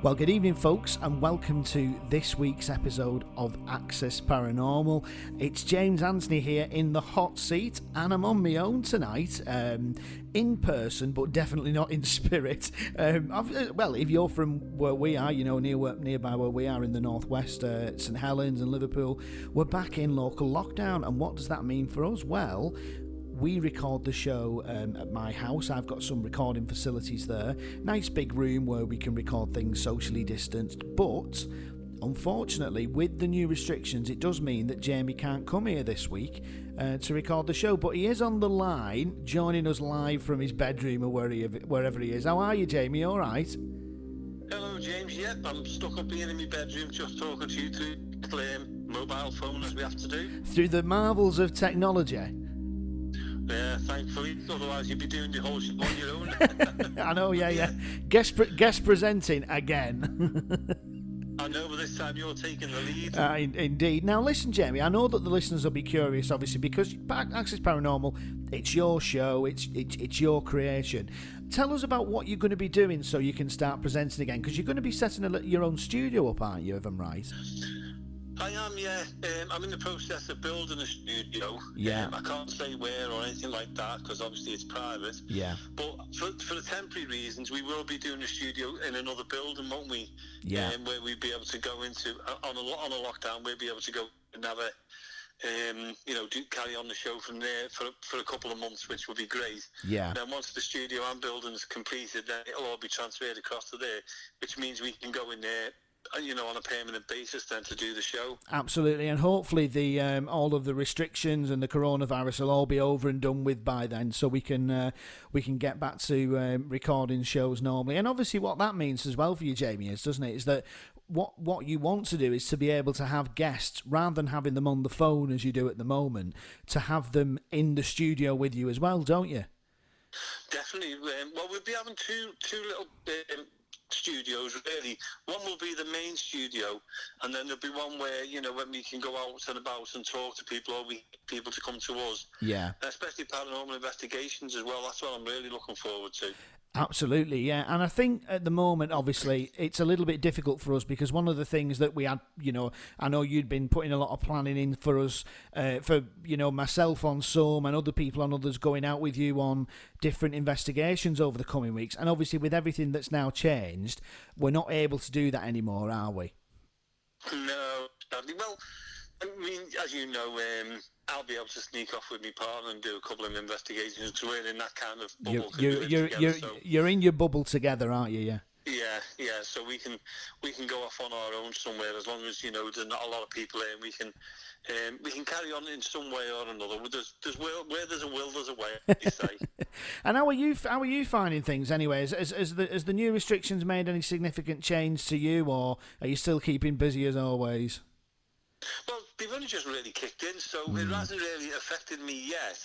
Well, good evening, folks, and welcome to this week's episode of Sls Paranormal. It's James Anthony here in the hot seat, and I'm on my own tonight, in person, but definitely not in spirit. Well, if you're from where we are, you know, nearby where we are in the northwest, St Helens and Liverpool, we're back in local lockdown. And what does that mean for us? Well, we record the show at my house. I've got some recording facilities there. Nice big room where we can record things socially distanced. But unfortunately, with the new restrictions, it does mean that Jamie can't come here this week to record the show. But he is on the line, joining us live from his bedroom or wherever he is. How are you, Jamie? All right? Hello, James. Yep, I'm stuck up here in my bedroom just talking to you through mobile phone as we have to do. Through the marvels of technology. Yeah, thankfully. Otherwise, you'd be doing the whole shit on your own. I know, yeah. Guest presenting again. I know, but this time you're taking the lead. Indeed. Now, listen, Jamie, I know that the listeners will be curious, obviously, because Sls Paranormal, it's your show, it's your creation. Tell us about what you're going to be doing so you can start presenting again, because you're going to be setting your own studio up, aren't you, if I'm right? I am, yeah. I'm in the process of building a studio. Yeah. I can't say where or anything like that because obviously it's private. Yeah. But for the temporary reasons, we will be doing a studio in another building, won't we? Yeah. Where we'd be able to go into on a lockdown. We'll be able to go and have carry on the show from there for a couple of months, which would be great. Yeah. And then once the studio and building is completed, then it'll all be transferred across to there, which means we can go in there, on a permanent basis then to do the show. Absolutely, and hopefully the all of the restrictions and the coronavirus will all be over and done with by then, so we can get back to recording shows normally. And obviously what that means as well for you, Jamie, doesn't it, is that what you want to do is to be able to have guests, rather than having them on the phone as you do at the moment, to have them in the studio with you as well, don't you? Definitely. Well, we'll be having two little studios, really. One will be the main studio, and then there'll be one where, when we can go out and about and talk to people, or we get people to come to us. Yeah. Especially paranormal investigations as well. That's what I'm really looking forward to. Absolutely, yeah. And I think at the moment, obviously, it's a little bit difficult for us because one of the things that we had, I know you'd been putting a lot of planning in for us, myself on some and other people on others, going out with you on different investigations over the coming weeks. And obviously, with everything that's now changed, we're not able to do that anymore, are we? No, sadly. Well, I mean, as you know, I'll be able to sneak off with my partner and do a couple of investigations because we're in that kind of bubble. You're in your bubble together, aren't you? Yeah. Yeah. So we can go off on our own somewhere as long as there's not a lot of people there. And we can carry on in some way or another. Where there's a will, there's a way, you say. And how are you finding things anyway? Has the new restrictions made any significant change to you, or are you still keeping busy as always? Well, they've only just really kicked in, so it hasn't really affected me yet.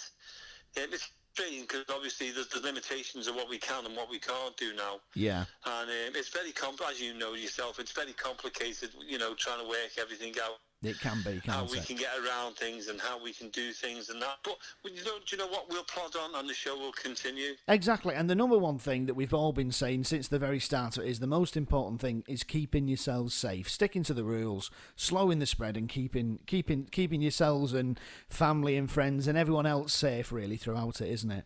It's strange because obviously there's limitations of what we can and what we can't do now. Yeah. And it's very as you know yourself, it's very complicated, trying to work everything out. It can be, can't how it? we can get around things and how we can do things and that. But do you know what? We'll plod on and the show will continue. Exactly. And the number one thing that we've all been saying since the very start is the most important thing is keeping yourselves safe, sticking to the rules, slowing the spread, and keeping yourselves and family and friends and everyone else safe really throughout it, isn't it?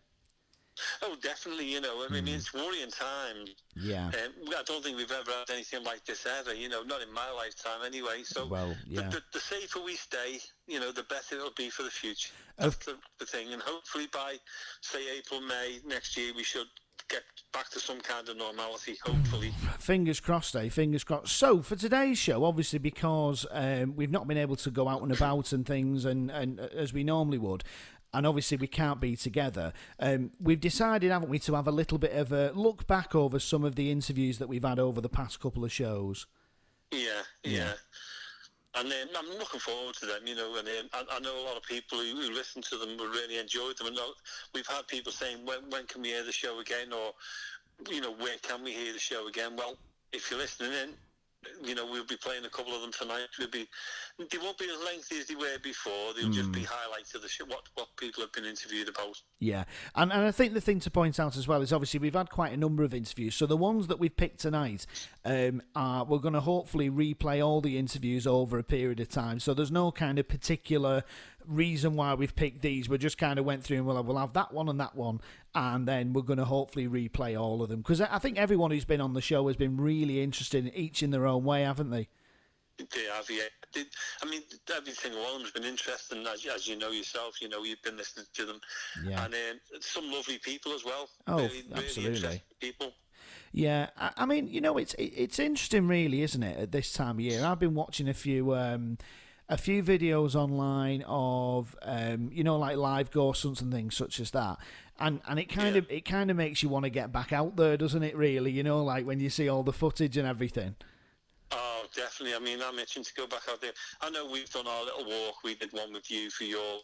Oh, definitely, I mean, it's worrying times. Yeah. I don't think we've ever had anything like this ever, not in my lifetime anyway. So well, yeah. the safer we stay, the better it'll be for the future. That's the thing. And hopefully by, say, April, May next year, we should get back to some kind of normality, hopefully. Fingers crossed, fingers crossed. So, for today's show, obviously, because we've not been able to go out and about and things and as we normally would, and obviously we can't be together, we've decided, haven't we, to have a little bit of a look back over some of the interviews that we've had over the past couple of shows. Yeah. And I'm looking forward to them, and I know a lot of people who listen to them will really enjoy them. And we've had people saying, when can we hear the show again? Or, where can we hear the show again? Well, if you're listening in, we'll be playing a couple of them tonight. They won't be as lengthy as they were before. They'll just be highlights of what people have been interviewed about. Yeah, and I think the thing to point out as well is obviously we've had quite a number of interviews. So the ones that we've picked tonight, we're going to hopefully replay all the interviews over a period of time. So there's no kind of particular reason why we've picked these. We just kind of went through and we'll have that one, and then we're going to hopefully replay all of them, because I think everyone who's been on the show has been really interested, each in their own way, haven't they? They have, yeah. I mean, every single one of them's been interesting, as you know yourself. You've been listening to them, and some lovely people as well. Oh, really, absolutely. Really people. Yeah, I mean, it's interesting, really, isn't it? At this time of year, I've been watching a few videos online of like live ghost hunts and things such as that, and it kind of makes you want to get back out there, doesn't it? Really, like when you see all the footage and everything. Oh, definitely. I mean, I'm itching to go back out there. I know we've done our little walk. We did one with you for your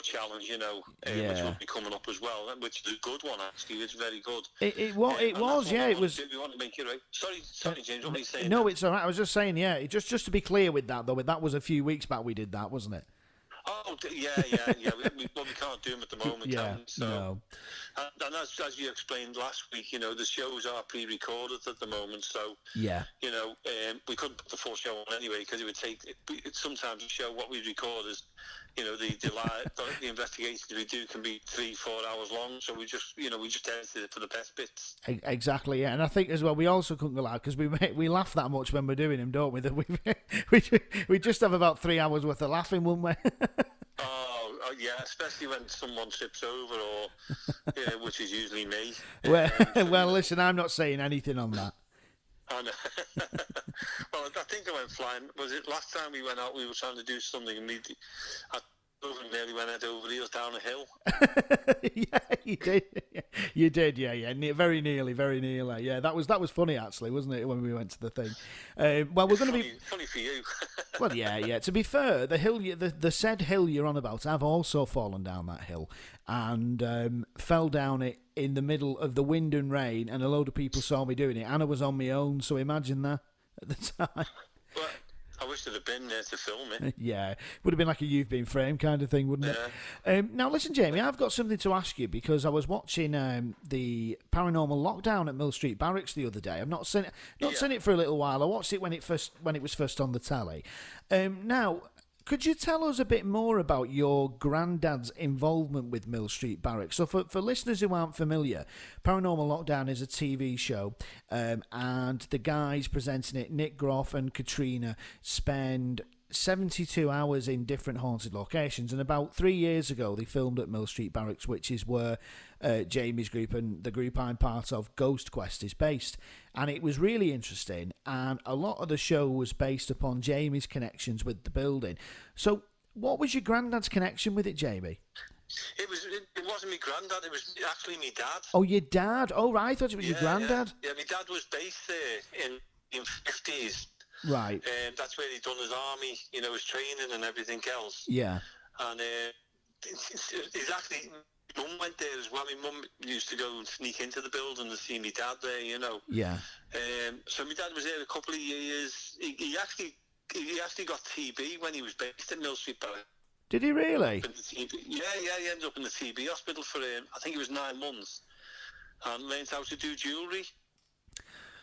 challenge, which will be coming up as well, which is a good one, actually. It's very good. It was, yeah. It was. We want to make it right. Sorry, James. What are you saying? No, it's all right. I was just saying, yeah. Just to be clear with that, though, that was a few weeks back we did that, wasn't it? Oh, yeah. We can't do them at the moment. Yeah, so, no. And as you explained last week, the shows are pre-recorded at the moment. So, yeah, we couldn't put the full show on anyway, because it would take. Sometimes the show, what we record is, the investigations we do can be 3-4 hours long. So we just edited it for the best bits. Exactly, yeah. And I think as well, we also couldn't go loud because we laugh that much when we're doing them, don't we? That we just have about 3 hours worth of laughing, wouldn't we? Oh, yeah, especially when someone trips over, or which is usually me. Well, listen, I'm not saying anything on that. I know. Well, I think I went flying. Was it last time we went out? We were trying to do something, and I nearly went head over heels down a hill. Yeah, you did. You did, yeah. Very nearly. Yeah, that was funny, actually, wasn't it, when we went to the thing? Well, we're going to be funny for you. Well, yeah. To be fair, the hill, the said hill you're on about, I've also fallen down that hill and fell down it in the middle of the wind and rain, and a load of people saw me doing it, and I was on my own. So imagine that at the time. Well, I wish I'd have been there to film it. Yeah, would have been like a You've Been Framed kind of thing, wouldn't it? Now, listen, Jamie, I've got something to ask you, because I was watching the Paranormal Lockdown at Mill Street Barracks the other day. I've not seen it for a little while. I watched it when it was first on the telly. Now, could you tell us a bit more about your granddad's involvement with Mill Street Barracks? So for listeners who aren't familiar, Paranormal Lockdown is a TV show, and the guys presenting it, Nick Groff and Katrina, spend 72 hours in different haunted locations, and about 3 years ago they filmed at Mill Street Barracks, which is where Jamie's group and the group I'm part of, Ghost Quest, is based. And it was really interesting, and a lot of the show was based upon Jamie's connections with the building. So what was your granddad's connection with it, Jamie? It wasn't my granddad, it was actually my dad. Oh, your dad? Oh, right, I thought it was your granddad. Yeah, my dad was based there in the 50s. Right. That's where he'd done his army, his training and everything else. Yeah. And it's actually, Mum went there as well. My mum used to go and sneak into the building to see my dad there, Yeah. So my dad was there a couple of years. He actually got TB when he was based in Mill Street Barracks. Did he really? Yeah, he ended up in the TB hospital for, I think it was 9 months, and learned how to do jewellery.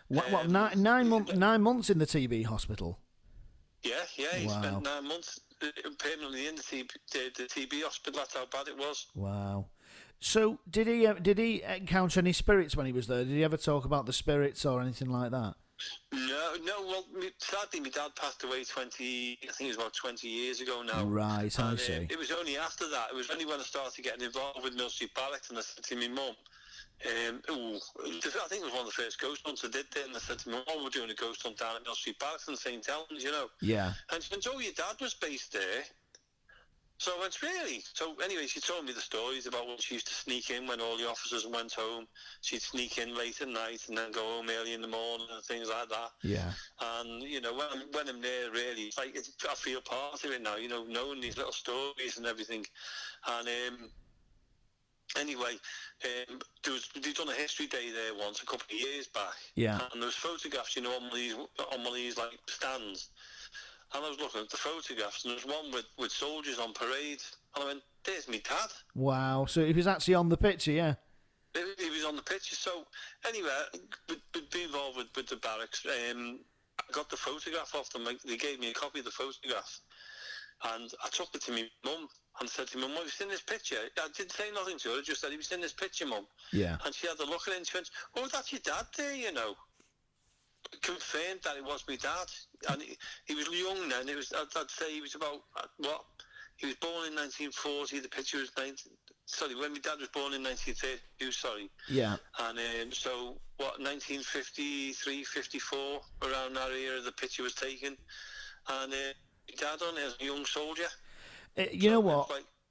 What 9 months in the TB hospital? Yeah, he spent 9 months permanently in the TB hospital. That's how bad it was. Wow. So did he encounter any spirits when he was there? Did he ever talk about the spirits or anything like that? No. Well, sadly, my dad passed away 20 years ago now. Right, I see. It was only after that. It was only when I started getting involved with Mill Street Barracks, and I said to my mum, I think it was one of the first ghost hunts I did there, and I said to my mum, we're doing a ghost hunt down at Mill Street Barracks in St. Helens, Yeah. And she went, oh, your dad was based there. So I went, really? So anyway, she told me the stories about when she used to sneak in when all the officers went home. She'd sneak in late at night and then go home early in the morning and things like that. Yeah. And, when I'm there, really, it's like I feel part of it now, knowing these little stories and everything. And Anyway, they'd done a history day there once a couple of years back. Yeah. And there was photographs, on one of these like stands. And I was looking at the photographs, and there was one with soldiers on parade. And I went, "There's me dad." Wow. So he was actually on the picture, yeah. He was on the picture. So anyway, we'd be involved with the barracks. I got the photograph off them. They gave me a copy of the photograph, and I took it to my mum and said to me, "Mum, have you seen this picture?" I didn't say nothing to her. I just said, "Have you seen this picture, Mum?" Yeah. And she had a look at it and she went, "Oh, that's your dad there, Confirmed that it was my dad, and he was young then. It was, I'd say he was about he was born in 1940. The picture was when my dad was born in 1932. Sorry. Yeah. And so 1953, 54, around that era, the picture was taken, and my dad on it as a young soldier. You know what?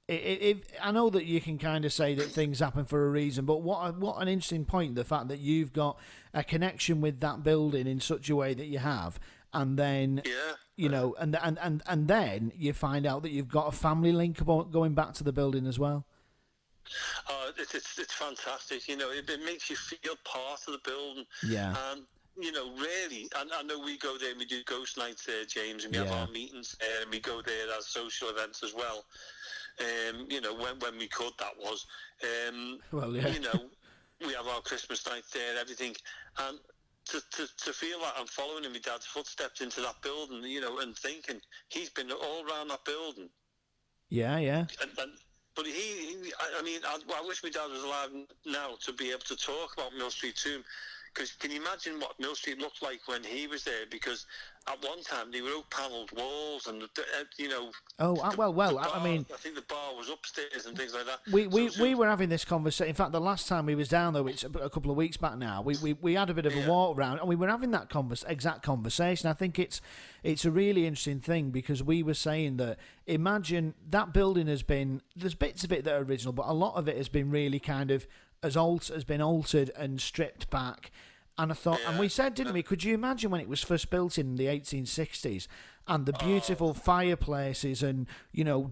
I know that you can kind of say that things happen for a reason, but what an interesting point, the fact that you've got a connection with that building in such a way that you have, and then and then you find out that you've got a family link going back to the building as well. It's fantastic. It makes you feel part of the building. Yeah. And really, and I know we go there and we do ghost nights there, James, and we have our meetings there, and we go there as social events as well. When we could, that was. We have our Christmas night there, everything, and to feel that I'm following in my dad's footsteps into that building, and thinking he's been all around that building. Yeah, yeah. But I wish my dad was alive now to be able to talk about Mill Street Tomb. Because can you imagine what Mill Street looked like when he was there? Because at one time they were oak panelled walls, and I think the bar was upstairs and things like that. We were having this conversation. In fact, the last time we was down there, which a couple of weeks back now, we had a bit of a walk around, and we were having that exact conversation. I think it's a really interesting thing, because we were saying that, imagine that building there's bits of it that are original, but a lot of it has been really kind of has been altered and stripped back. And I thought, and we said, didn't we? Could you imagine when it was first built in the 1860s, and the beautiful fireplaces and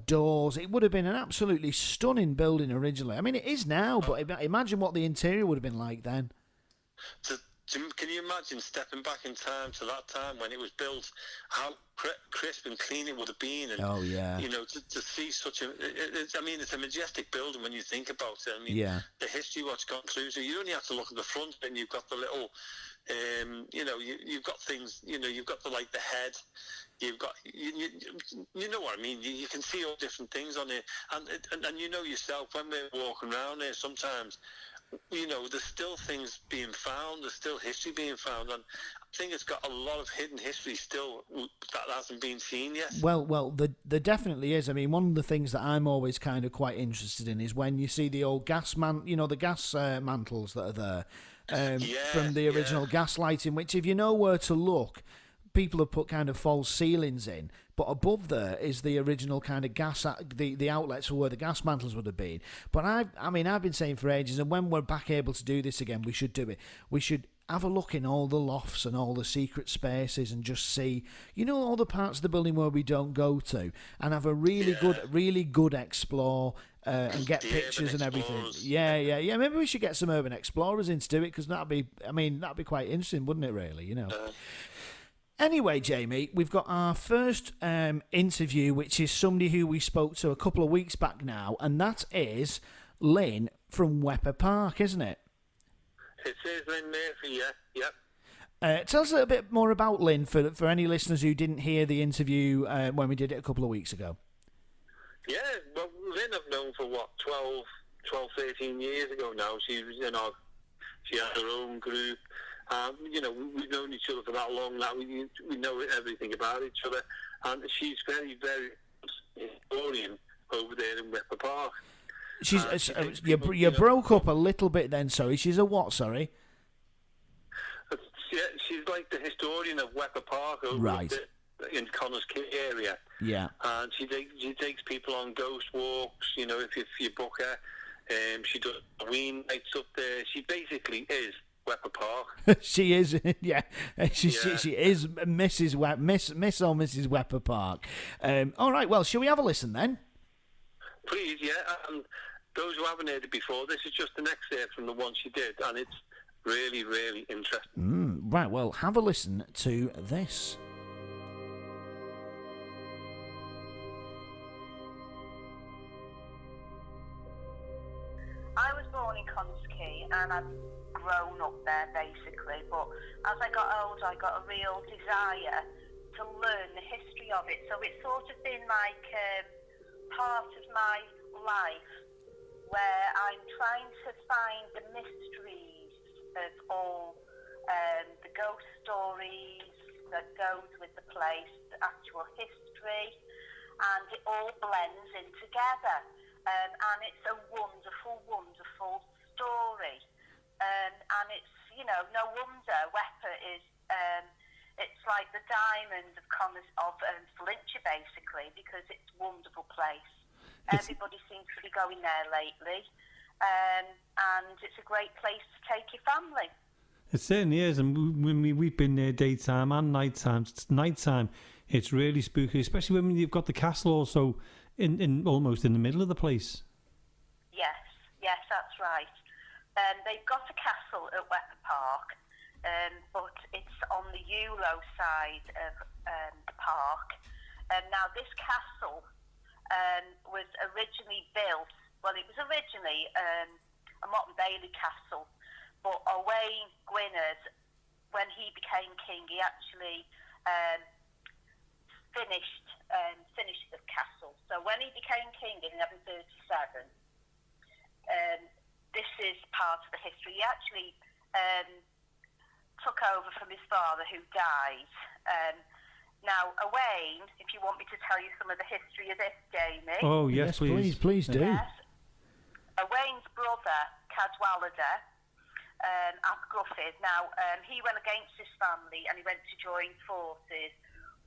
doors? It would have been an absolutely stunning building originally. I mean, it is now, but imagine what the interior would have been like then. Can you imagine stepping back in time to that time when it was built? How crisp and clean it would have been, and to see such it's a majestic building when you think about it. The history what's gone through. So you only have to look at the front, and you've got the little, you've got things. You've got the head. You've got you know what I mean. You can see all different things on it, and yourself when we're walking around there sometimes. There's still things being found. There's still history being found, and I think it's got a lot of hidden history still that hasn't been seen yet. Well, there definitely is. I mean, one of the things that I'm always kind of quite interested in is when you see the old gas the gas mantles that are there from the original gas lighting. Which, if you know where to look, people have put kind of false ceilings in, but above there is the original kind of gas, the outlets for where the gas mantles would have been. But I've been saying for ages, and when we're back able to do this again, we should do it. We should have a look in all the lofts and all the secret spaces and just see, all the parts of the building where we don't go to, and have a really good explore. And get pictures and everything. Yeah. Maybe we should get some urban explorers in to do it, because that'd be quite interesting, wouldn't it? Really, Anyway, Jamie, we've got our first interview, which is somebody who we spoke to a couple of weeks back now, and that is Lynn from Wepre Park, isn't it? It is Lynn Murphy, yeah. Tell us a little bit more about Lynn for any listeners who didn't hear the interview when we did it a couple of weeks ago. Yeah, well, Lynn I've known for 12, 13 years ago now. She was she had her own group. We've known each other for that long now. We know everything about each other, and she's very, very historian over there in Wepre Park. You broke up a little bit then. Sorry, she's a what? Sorry. She's like the historian of Wepre Park over in Connors Key area. Yeah, and she takes people on ghost walks. If you book her, she does Halloween nights up there. She basically is Wepre Park. She is, yeah. She is Miss or Mrs. Wepre Park. All right, well, shall we have a listen then? Please, yeah. those who haven't heard it before, this is just an excerpt from the one she did, and it's really, really interesting. Right, well, have a listen to this. I was born in Conskey and I've grown up there basically, but as I got older I got a real desire to learn the history of it, so it's sort of been like part of my life where I'm trying to find the mysteries of all the ghost stories that goes with the place, the actual history, and it all blends in together. And it's a wonderful, wonderful story. And it's, no wonder Wepre is, it's like the diamond of Flintshire, basically, because it's a wonderful place. Everybody seems to be going there lately. And it's a great place to take your family. It certainly is, and we've been there daytime and nighttime. Nighttime, it's really spooky, especially when you've got the castle also in almost in the middle of the place. Yes, that's right. They've got a castle at Wepre Park, but it's on the Euro side of the park. Now, this castle was originally built. Well, it was originally a Motte and Bailey castle. But Owain Gwynedd, when he became king, he actually finished the castle. So when he became king in 1137, this is part of the history. He actually took over from his father, who died. Now, Owain, if you want me to tell you some of the history of this, Jamie. Oh, yes, please. Please do. Yes. Owain's brother, Cadwallader, Gruffydd. Now, he went against his family and he went to join forces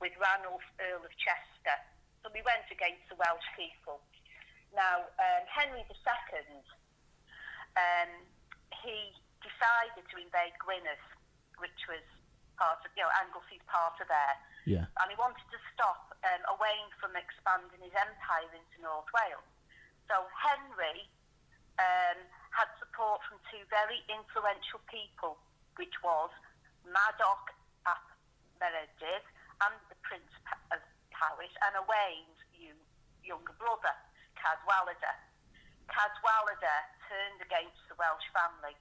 with Ranulph, Earl of Chester. So we went against the Welsh people. Now, Henry II, he decided to invade Gwynedd, which was part of, Anglesy's part of there. Yeah. And he wanted to stop Owain from expanding his empire into North Wales. So Henry had support from two very influential people, which was Madoc ap Meredydd and the Prince of Powys, and Owain's younger brother, Cadwallader. Cadwallader turned against the Welsh family.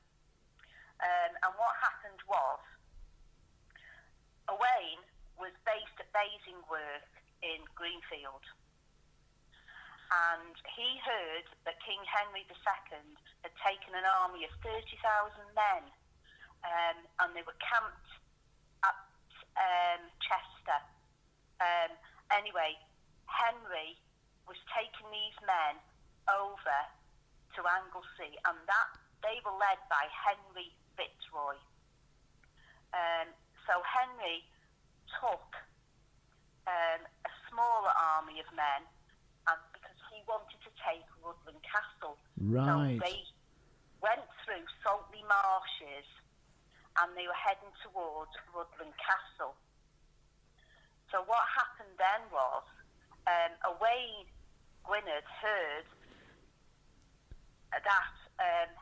And what happened was, Owain was based at Basingworth in Greenfield. And he heard that King Henry II had taken an army of 30,000 men, and they were camped at Chester. Anyway, Henry was taking these men over to Anglesey, and that they were led by Henry Fitzroy. So Henry took a smaller army of men, and because he wanted to take Rhuddlan Castle. Right. So they went through Saltley Marshes and they were heading towards Rhuddlan Castle. So what happened then was, Owain Gwynedd heard that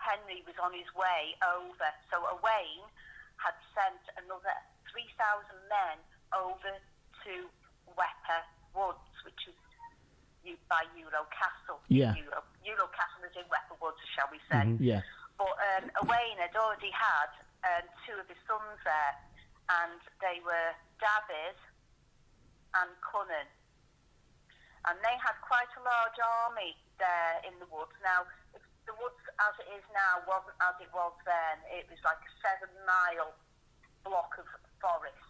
Henry was on his way over. So Owain had sent another 3,000 men over to Wepre Woods, which is by Euro Castle. Yeah. Euro Castle is in Wepre Woods, shall we say. Mm-hmm. Yeah. But Owain had already had two of his sons there, and they were Dafydd and Cunnan. And they had quite a large army there in the woods. Now, the woods as it is now wasn't as it was then. It was like a 7-mile block of forest.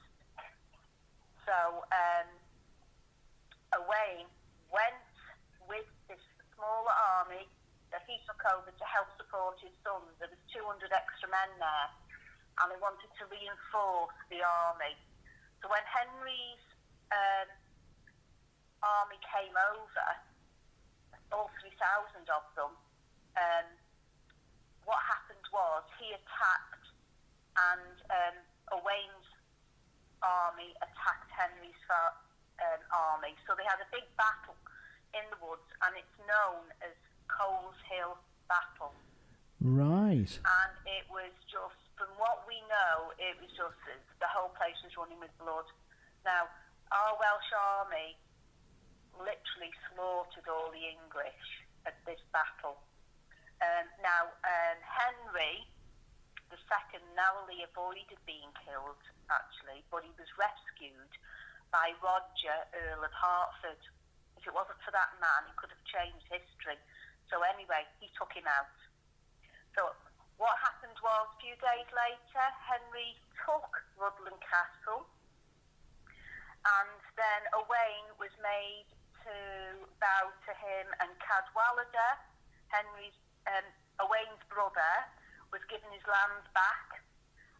So Owain went with this smaller army that he took over to help support his sons. There was 200 extra men there, and they wanted to reinforce the army. So when Henry's army came over, all 3,000 of them, what happened was he attacked, and Owain's army attacked Henry's army. So they had a big battle in the woods, and it's known as Coles Hill battle. Right. And it was just, from what we know, it was just, the whole place was running with blood. Now, our Welsh army literally slaughtered all the English at this battle. Henry II narrowly avoided being killed, actually, but he was rescued by Roger, Earl of Hertford. If it wasn't for that man, he could have changed history. So anyway, he took him out. So what happened was, a few days later, Henry took Rutland Castle, and then Owain was made to bow to him, and Cadwallader, Owain's brother, was given his land back,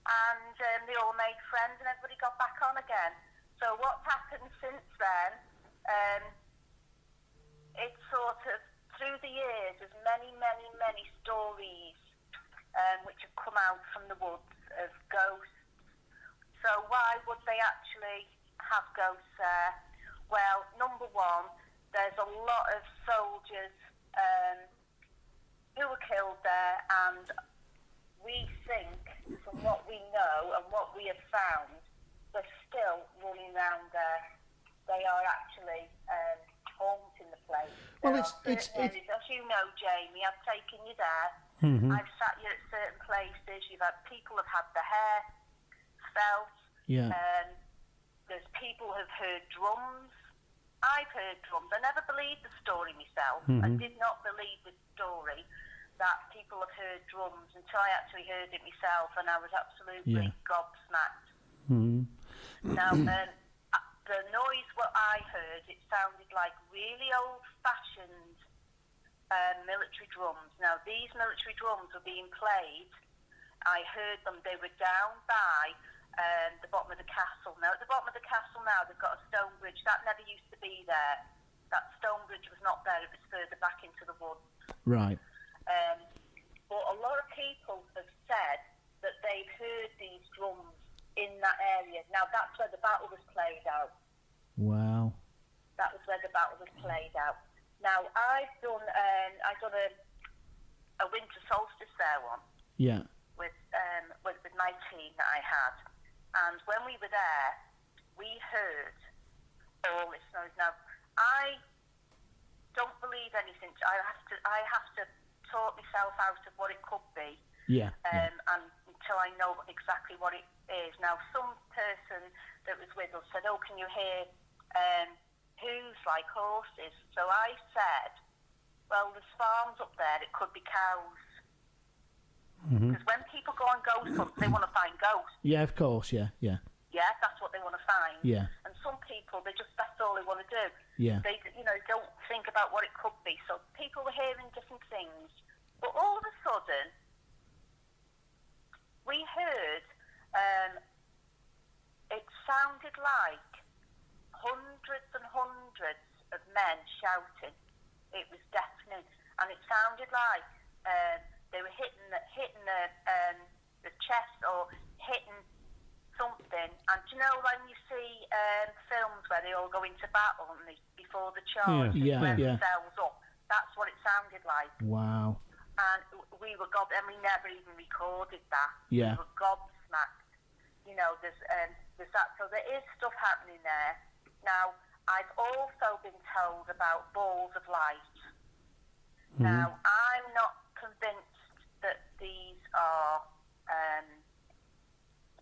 and they all made friends, and everybody got back on again. So what's happened since then, it's sort of, through the years, there's many, many, many stories which have come out from the woods of ghosts. So why would they actually have ghosts there? Well, number one, there's a lot of soldiers who were killed there, and we think, from what we know and what we have found, they're still running around there. They are actually haunting the place. Well, it's as you know, Jamie, I've taken you there. Mm-hmm. I've sat you at certain places. You've had people have had their hair felt. Yeah. There's people who've heard drums. I've heard drums. I never believed the story myself. I did not believe the story that people have heard drums until I actually heard it myself, and I was absolutely gobsmacked. Now, the noise what I heard, it sounded like really old-fashioned military drums. Now, these military drums were being played. I heard them. They were down by the bottom of the castle. Now, at the bottom of the castle now, they've got a stone bridge. That never used to be there. That stone bridge was not there. It was further back into the woods. Right. But a lot of people have said that they've heard these drums in that area. Now, that's where the battle was played out. Wow. That was where the battle was played out. Now, I've done a winter solstice there once. Yeah. With my team that I had, and when we were there, we heard all this noise. Now, I don't believe anything. I have to talk myself out of what it could be. Yeah. And until I know exactly what it is. Now, some person that was with us said, "Oh, can you hear hooves like horses?" So I said, "Well, there's farms up there. It could be cows." Because when people go on ghost hunts, they want to find ghosts. Yeah, of course, yeah. Yeah, that's what they want to find. Yeah. And some people, that's all they want to do. Yeah. They, don't think about what it could be. So people were hearing different things. But all of a sudden, we heard, it sounded like hundreds and hundreds of men shouting. It was deafening. And it sounded like they were hitting the chest or hitting something. And do you know when you see films where they all go into battle and before the charge, where the cells up? That's what it sounded like. Wow. And we were and we never even recorded that. Yeah. We were gobsmacked. There's that. So there is stuff happening there. Now, I've also been told about balls of light. Now, I'm not convinced that these are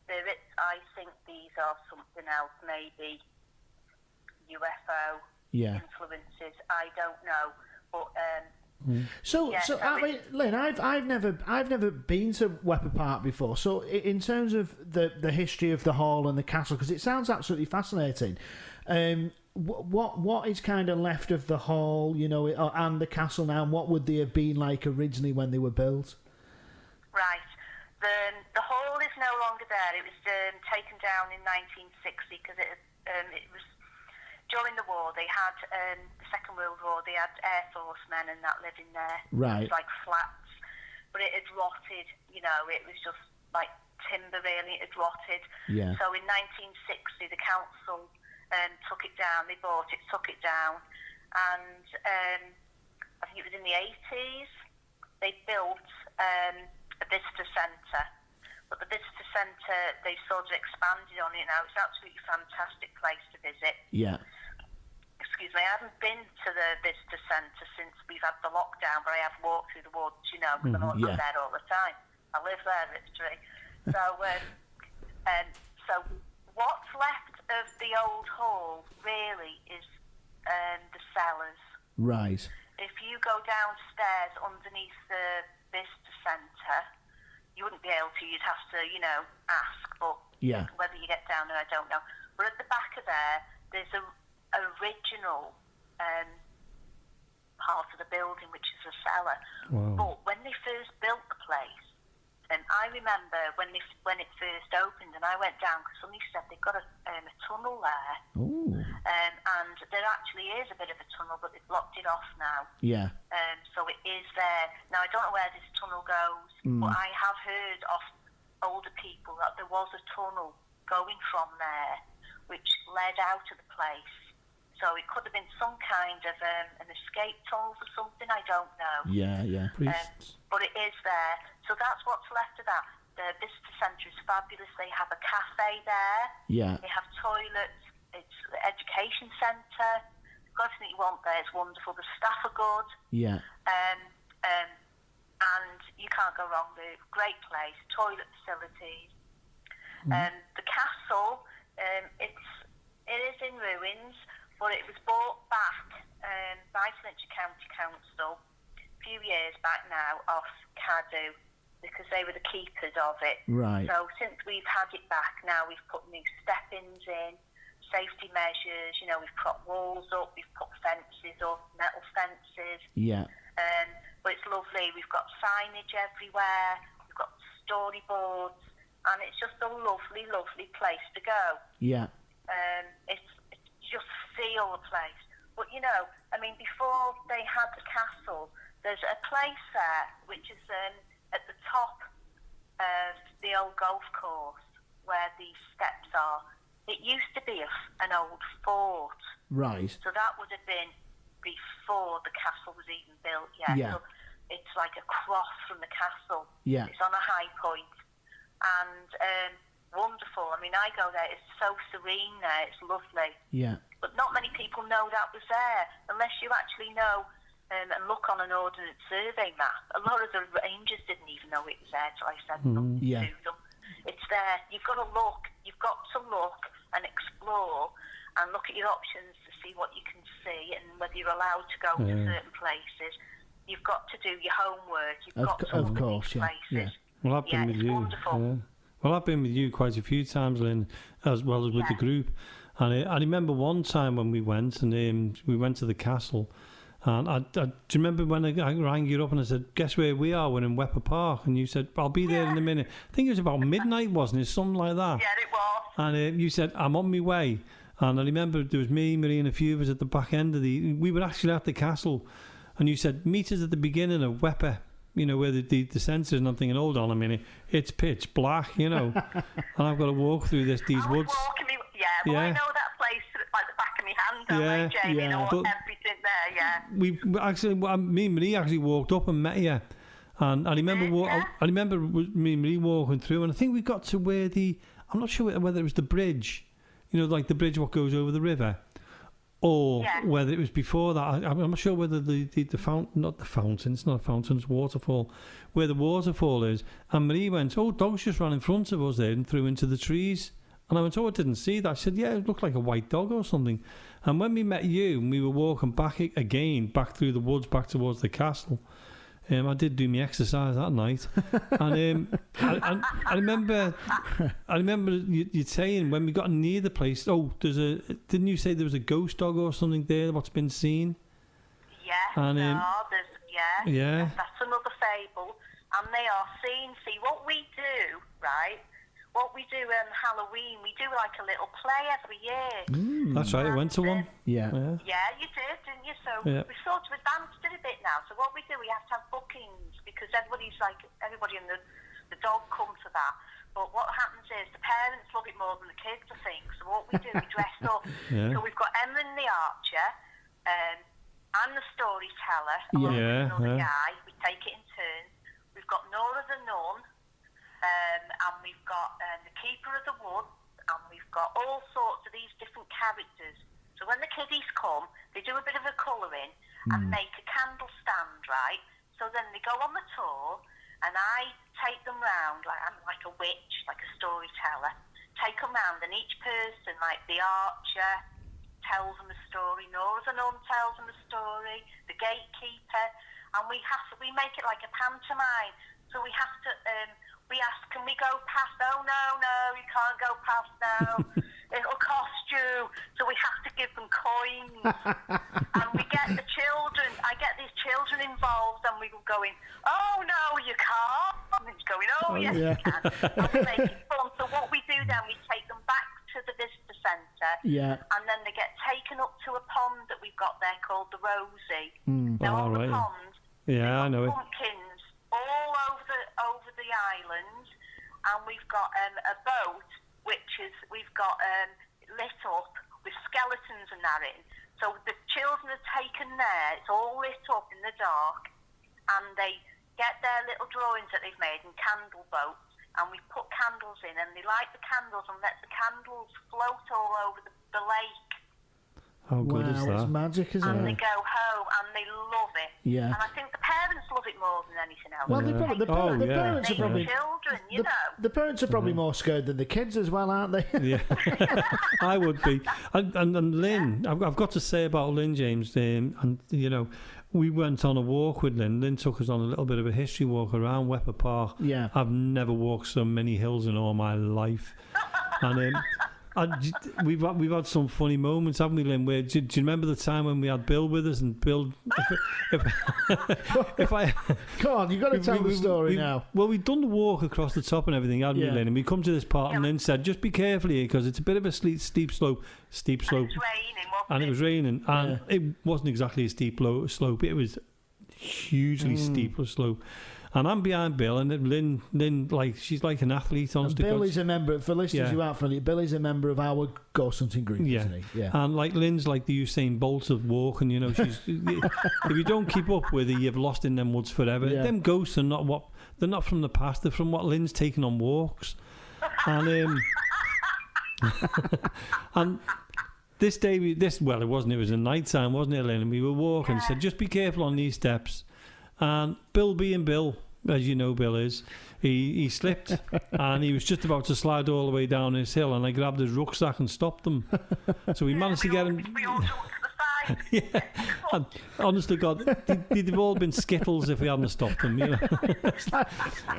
spirits. I think these are something else, maybe UFO influences. I don't know, but So I mean, Lynn, I've never been to Wepre Park before. So in terms of the history of the hall and the castle, because it sounds absolutely fascinating. What is kind of left of the hall, and the castle now, and what would they have been like originally when they were built? Right. The hall is no longer there. It was taken down in 1960 because it was during the war. They had the Second World War. They had Air Force men and that living there. Right. It was like flats, but it had rotted. It was just like timber. Really, it had rotted. Yeah. So in 1960, the council took it down. They bought it, took it down, and I think it was in the 80s, they built a visitor centre. But the visitor centre, they sort of expanded on it now. It's an absolutely fantastic place to visit. Yeah. Excuse me, I haven't been to the visitor centre since we've had the lockdown, but I have walked through the woods, because I'm there all the time. I live there, literally. So what's left of the old hall really is the cellars. Right. If you go downstairs underneath the visitor centre, you wouldn't be able to. You'd have to, ask. But whether you get down there, I don't know. But at the back of there's a original part of the building, which is a cellar. Wow. But when they first built the place, I remember when it first opened, and I went down because somebody said they've got a tunnel there. Ooh. And there actually is a bit of a tunnel, but they've blocked it off now. Yeah. So it is there. Now, I don't know where this tunnel goes, but I have heard of older people that there was a tunnel going from there, which led out of the place. So it could have been some kind of an escape tunnel or something, I don't know. Yeah. But it is there. So that's what's left of that. The visitor centre is fabulous. They have a cafe there. Yeah. They have toilets. It's the education centre. Got everything you want there. It's wonderful. The staff are good. Yeah. And you can't go wrong there. Great place. Toilet facilities. The castle, it is in ruins, but it was bought back by Flintshire County Council a few years back now off Cadw, because they were the keepers of it. Right. So since we've had it back now, we've put new step-ins in, safety measures, we've put walls up, we've put fences up, metal fences. Yeah. But it's lovely. We've got signage everywhere, we've got storyboards, and it's just a lovely, lovely place to go. Yeah. It's just feel the place. But before they had the castle, there's a place there which is at the top of the old golf course where these steps are. It used to be an old fort. Right. So that would have been before the castle was even built yet. Yeah. So it's like across from the castle. Yeah. It's on a high point. And wonderful. I go there. It's so serene there. It's lovely. Yeah. But not many people know that was there, unless you actually know and look on an ordnance survey map. A lot of the rangers didn't even know it was there till I said something to them. It's there. You've got to look. You've got to look and explore and look at your options to see what you can see and whether you're allowed to go to certain places. You've got to do your homework. You've got to look at these places. Well, I've been with you. Wonderful. Yeah. Well, I've been with you quite a few times, Lynn, as well as with the group. And I remember one time when we went, and we went to the castle. And do you remember when I rang you up and I said, guess where we are? We're in Wepre Park. And you said, I'll be there in a minute. I think it was about midnight, wasn't it? Something like that. Yeah, it was. And you said, I'm on my way. And I remember there was me, Marie, and a few of us at the back end of we were actually at the castle. And you said, meet us at the beginning of Wepre, where the sensors, and I'm thinking, hold on a minute, it's pitch black, and I've got to walk through these woods. I know that place like the back of my hand, don't I, Jamie? Everything there, We actually, me and Marie actually walked up and met you. And I remember, I remember me and Marie walking through, and I think we got to where I'm not sure whether it was the bridge, like the bridge what goes over the river, or whether it was before that. I'm not sure whether the fountain, not the fountain, it's not a fountain, it's a waterfall, where the waterfall is. And Marie went, dogs just ran in front of us there and threw into the trees. And I went, I didn't see that. I said, it looked like a white dog or something. And when we met you and we were walking back through the woods, back towards the castle, I did do my exercise that night. And I remember you saying when we got near the place, didn't you say there was a ghost dog or something there, what's been seen? Yeah, and, that's another fable. And they are seen. See, what we do, right? What we do on Halloween, we do like a little play every year. That's right, I went to one. Yeah, you did, didn't you? So we sort of advanced it a bit now. So what we do, we have to have bookings because everybody and the dog come to that. But what happens is the parents love it more than the kids, I think. So what we do, we dress up. So we've got Emma the Archer, I'm the storyteller. Yeah. Along with another Yeah. guy. We take it in turns. We've got Nora the Nun, and we've got the Keeper of the Woods, and we've got all sorts of these different characters. So when the kiddies come, they do a bit of a colouring and make a candle stand, right? So then they go on the tour, and I take them round, like I'm like a witch, like a storyteller. Take them round, and each person, like the archer, tells them a story. Nora the Nun tells them a story. The gatekeeper, and we make it like a pantomime. So we have to. We ask, can we go past? Oh no, you can't go past now. It'll cost you. So we have to give them coins, and we get the children. I get these children involved, and we go going, oh no, you can't. And he's going, oh yes, yeah. you can. And we make it fun. So what we do then, we take them back to the visitor centre, Yeah. and then they get taken up to a pond that we've got there called the Rosie. Oh, Now on right. the pond, Yeah, I know it. pumpkins all over the island, and we've got a boat which is we've got lit up with skeletons and that in. So the children are taken there. It's all lit up in the dark, and they get their little drawings that they've made in candle boats, and we put candles in, and they light the candles and let the candles float all over the lake. How good is Wow, it's that? magic, isn't And it? they go home and they love it. Yeah. And I think the parents love it more than anything else. Well, Yeah. the parents are They probably children, the parents are probably more scared than the kids as well, aren't they? Yeah, I would be. And Lynn, I've got to say about Lynn, James, and you know, we went on a walk with Lynn. Lynn took us on a little bit of a history walk around Wepre Park. Yeah. I've never walked so many hills in all my life, and we've had some funny moments, haven't we, Lynn? Where do you remember the time when we had Bill with us, and Bill, if I Come on, you've got to tell the story now. Well, we'd done the walk across the top and everything, hadn't we, Yeah. Lynn? And we come to this part, and Lynn said, "Just be careful here, because it's a bit of a steep slope." And it's raining, wasn't And it was raining, and it wasn't exactly a steep slope. It was hugely steep slope. And I'm behind Bill, and Lynn, like, she's like an athlete, honestly. Bill is a member, for listeners who aren't familiar, Bill is a member of our ghost hunting group, isn't he? Yeah. And like Lynn's like the Usain Bolt of walking, you know, she's if you don't keep up with her, you've lost in them woods forever. Yeah. Them ghosts are they're not from the past, they're from what Lynn's taken on walks. And this day, it was a night time, wasn't it, Lynn? And we were walking, said, just be careful on these steps. And Bill being Bill, as you know Bill is, he slipped and he was just about to slide all the way down this hill, and I grabbed his rucksack and stopped him. So we managed to get him. We all jumped to the side. Yeah, and honest to God, they'd have all been Skittles if we hadn't stopped them, you know.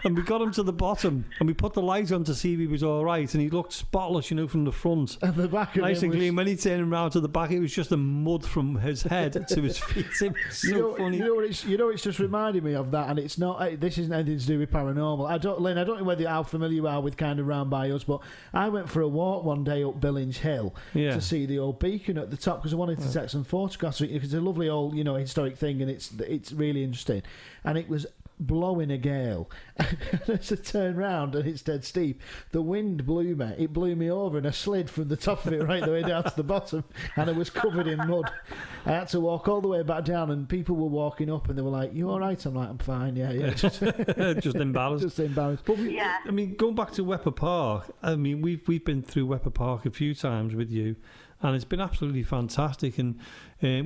And we got him to the bottom, and we put the light on to see if he was all right, and he looked spotless, you know, from the front. At the back of Nice him and clean. When he turned around to the back, it was just a mud from his head to his feet. It was so funny. You know, it's just reminded me of that, and it's not. This isn't anything to do with paranormal. Lynn, I don't know how familiar you are with kind of round by us, but I went for a walk one day up Billings Hill to see the old beacon at the top, because I wanted to take some photographs. It's a lovely old, you know, historic thing, and it's really interesting. And it was blowing a gale. As I turned round and it's dead steep, the wind blew me. It blew me over, and I slid from the top of it right the way down to the bottom, and I was covered in mud. I had to walk all the way back down, and people were walking up, and they were like, "You all right?" I'm like, "I'm fine, yeah." Just embarrassed. Just embarrassed. But I mean, going back to Wepre Park, I mean, we've been through Wepre Park a few times with you, and it's been absolutely fantastic. And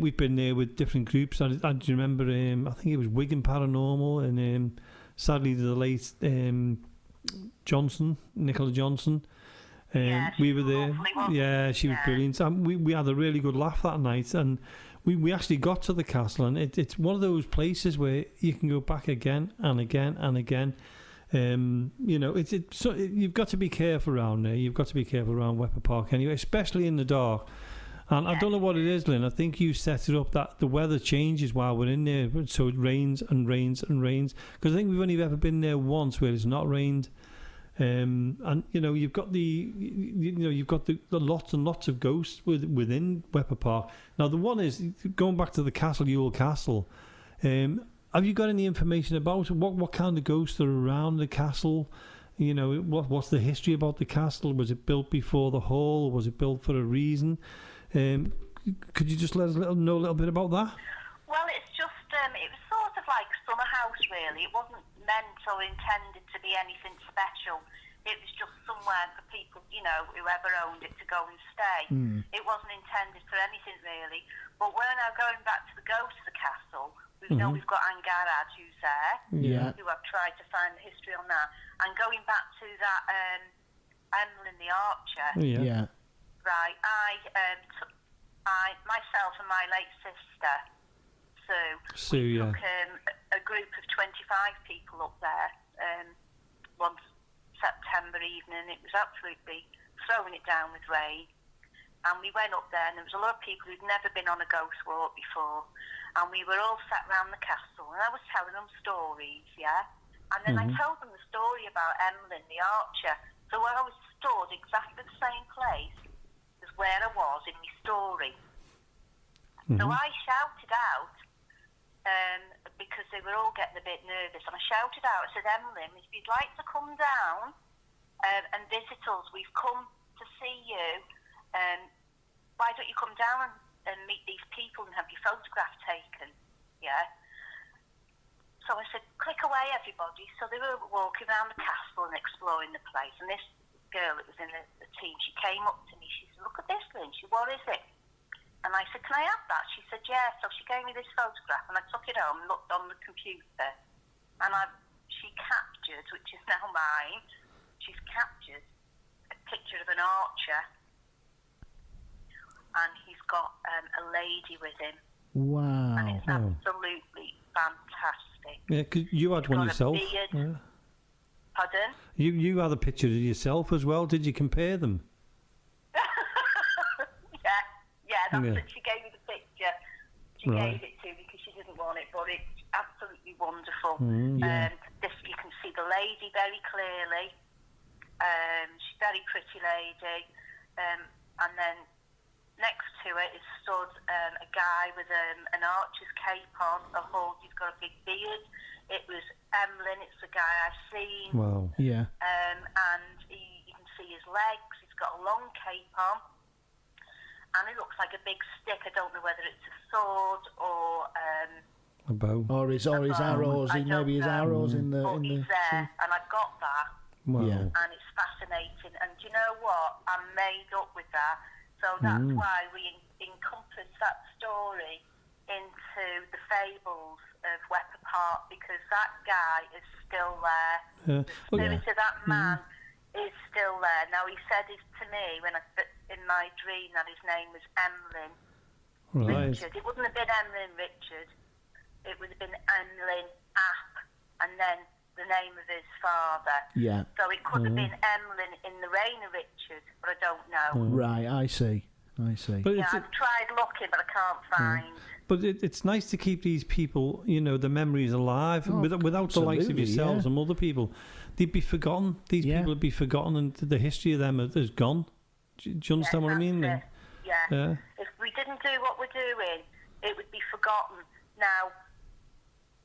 we've been there with different groups. I do you remember, I think it was Wigan Paranormal, and sadly the late Nicola Johnson. We were there. Yeah, she was brilliant. And we had a really good laugh that night, and we actually got to the castle, and it's one of those places where you can go back again and again and again. You know, you've got to be careful around there. You've got to be careful around Wepre Park anyway, especially in the dark. And I don't know what it is, Lynn. I think you set it up that the weather changes while we're in there, so it rains and rains and rains. Because I think we've only ever been there once where it's not rained. And you know, you've got the lots and lots of ghosts within Wepre Park. Now the one is going back to the Castle Ewell Castle. Have you got any information about what kind of ghosts are around the castle? You know, what's the history about the castle? Was it built before the hall, or was it built for a reason? Could you just let us know a little bit about that? really. It wasn't meant or intended to be anything special. It was just somewhere for people, whoever owned it, to go and stay. It wasn't intended for anything really. But we're now going back to the ghost of the castle. We know we've got Angarad who's there, who I've tried to find the history on that. And going back to that Emlyn the Archer, right, I myself and my late sister, Sue, took a group of 25 people up there one September evening. It was absolutely throwing it down with rain. And we went up there, and there was a lot of people who'd never been on a ghost walk before. And we were all sat round the castle, and I was telling them stories, And then I told them the story about Emlyn the Archer. So I was stood exactly the same place as where I was in my story. So I shouted out, because they were all getting a bit nervous, and I shouted out, I said, Emlyn, if you'd like to come down and visit us, we've come to see you. Why don't you come down and meet these people and have your photograph taken? So I said, click away, everybody. So they were walking around the castle and exploring the place. And this girl that was in the team, she came up to me. She said, look at this, Lynn. She said, what is it? And I said, can I have that? She said, yeah. So she gave me this photograph, and I took it home and looked on the computer. And she captured, which is now mine, she's captured a picture of an archer. And he's got a lady with him. Wow. And it's absolutely fantastic. Yeah, because you had one yourself. Yeah. Pardon? You had a picture of yourself as well. Did you compare them? That's it. She gave me the picture. She gave it to me because she didn't want it, but it's absolutely wonderful. This, you can see the lady very clearly. She's a very pretty lady. And then next to it is stood a guy with an archer's cape on, a hood. He's got a big beard. It was Emlyn. It's the guy I've seen. Wow. Yeah. And you can see his legs. He's got a long cape on. And it looks like a big stick. I don't know whether it's a sword or a bow, or his arrows. Maybe his arrows in the. But he's there, and I've got that. Wow. Yeah. And it's fascinating. And do you know what? I'm made up with that. So that's why we encompass that story into the fables of Wepre Park, because that guy is still there. The spirit of that man is still there. Now, he said it to me in my dream that his name was Emlyn Richard. It wouldn't have been Emlyn Richard. It would have been Emlyn App, and then the name of his father. Yeah. So it could have been Emlyn in the reign of Richard, but I don't know. Right, I see. But I've tried looking, but I can't find. But it's nice to keep these people, the memories alive. Without the likes of yourselves and other people, they'd be forgotten. These people would be forgotten, and the history of them is gone. Do you understand what I mean? Yeah. If we didn't do what we're doing, it would be forgotten. Now,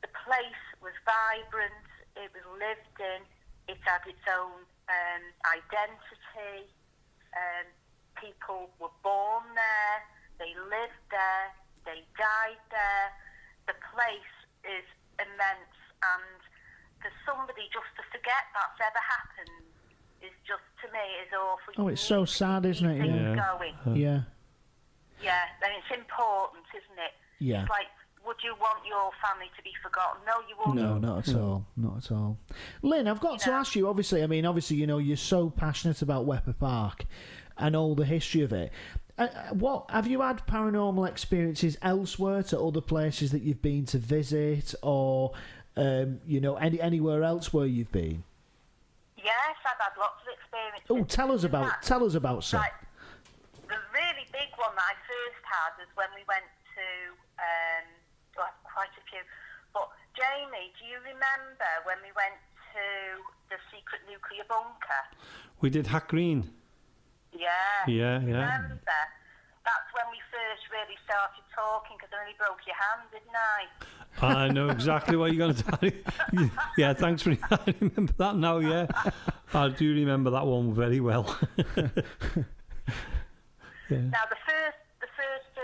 the place was vibrant. It was lived in. It had its own identity. People were born there. They lived there. They died there. The place is immense, and for somebody just to forget that's ever happened is just, to me, is awful. Oh, it's so sad, isn't it? Yeah, and it's important, isn't it? Yeah. It's like, would you want your family to be forgotten? No, you wouldn't. No, not at all. Not at all. Lynn, I've got to ask you, obviously, you're so passionate about Wepre Park and all the history of it. What have you had paranormal experiences elsewhere, to other places that you've been to visit, or anywhere else where you've been? Yes, I've had lots of experiences. Oh, tell us about some. Right. The really big one that I first had was when we went to quite a few. But Jamie, do you remember when we went to the secret nuclear bunker? We did Hack Green. Yeah. Remember? That's when we first really started talking, because I nearly broke your hand, didn't I? I know exactly what you're going to tell. Yeah, thanks for I remember that now, yeah. I do remember that one very well. Now, the first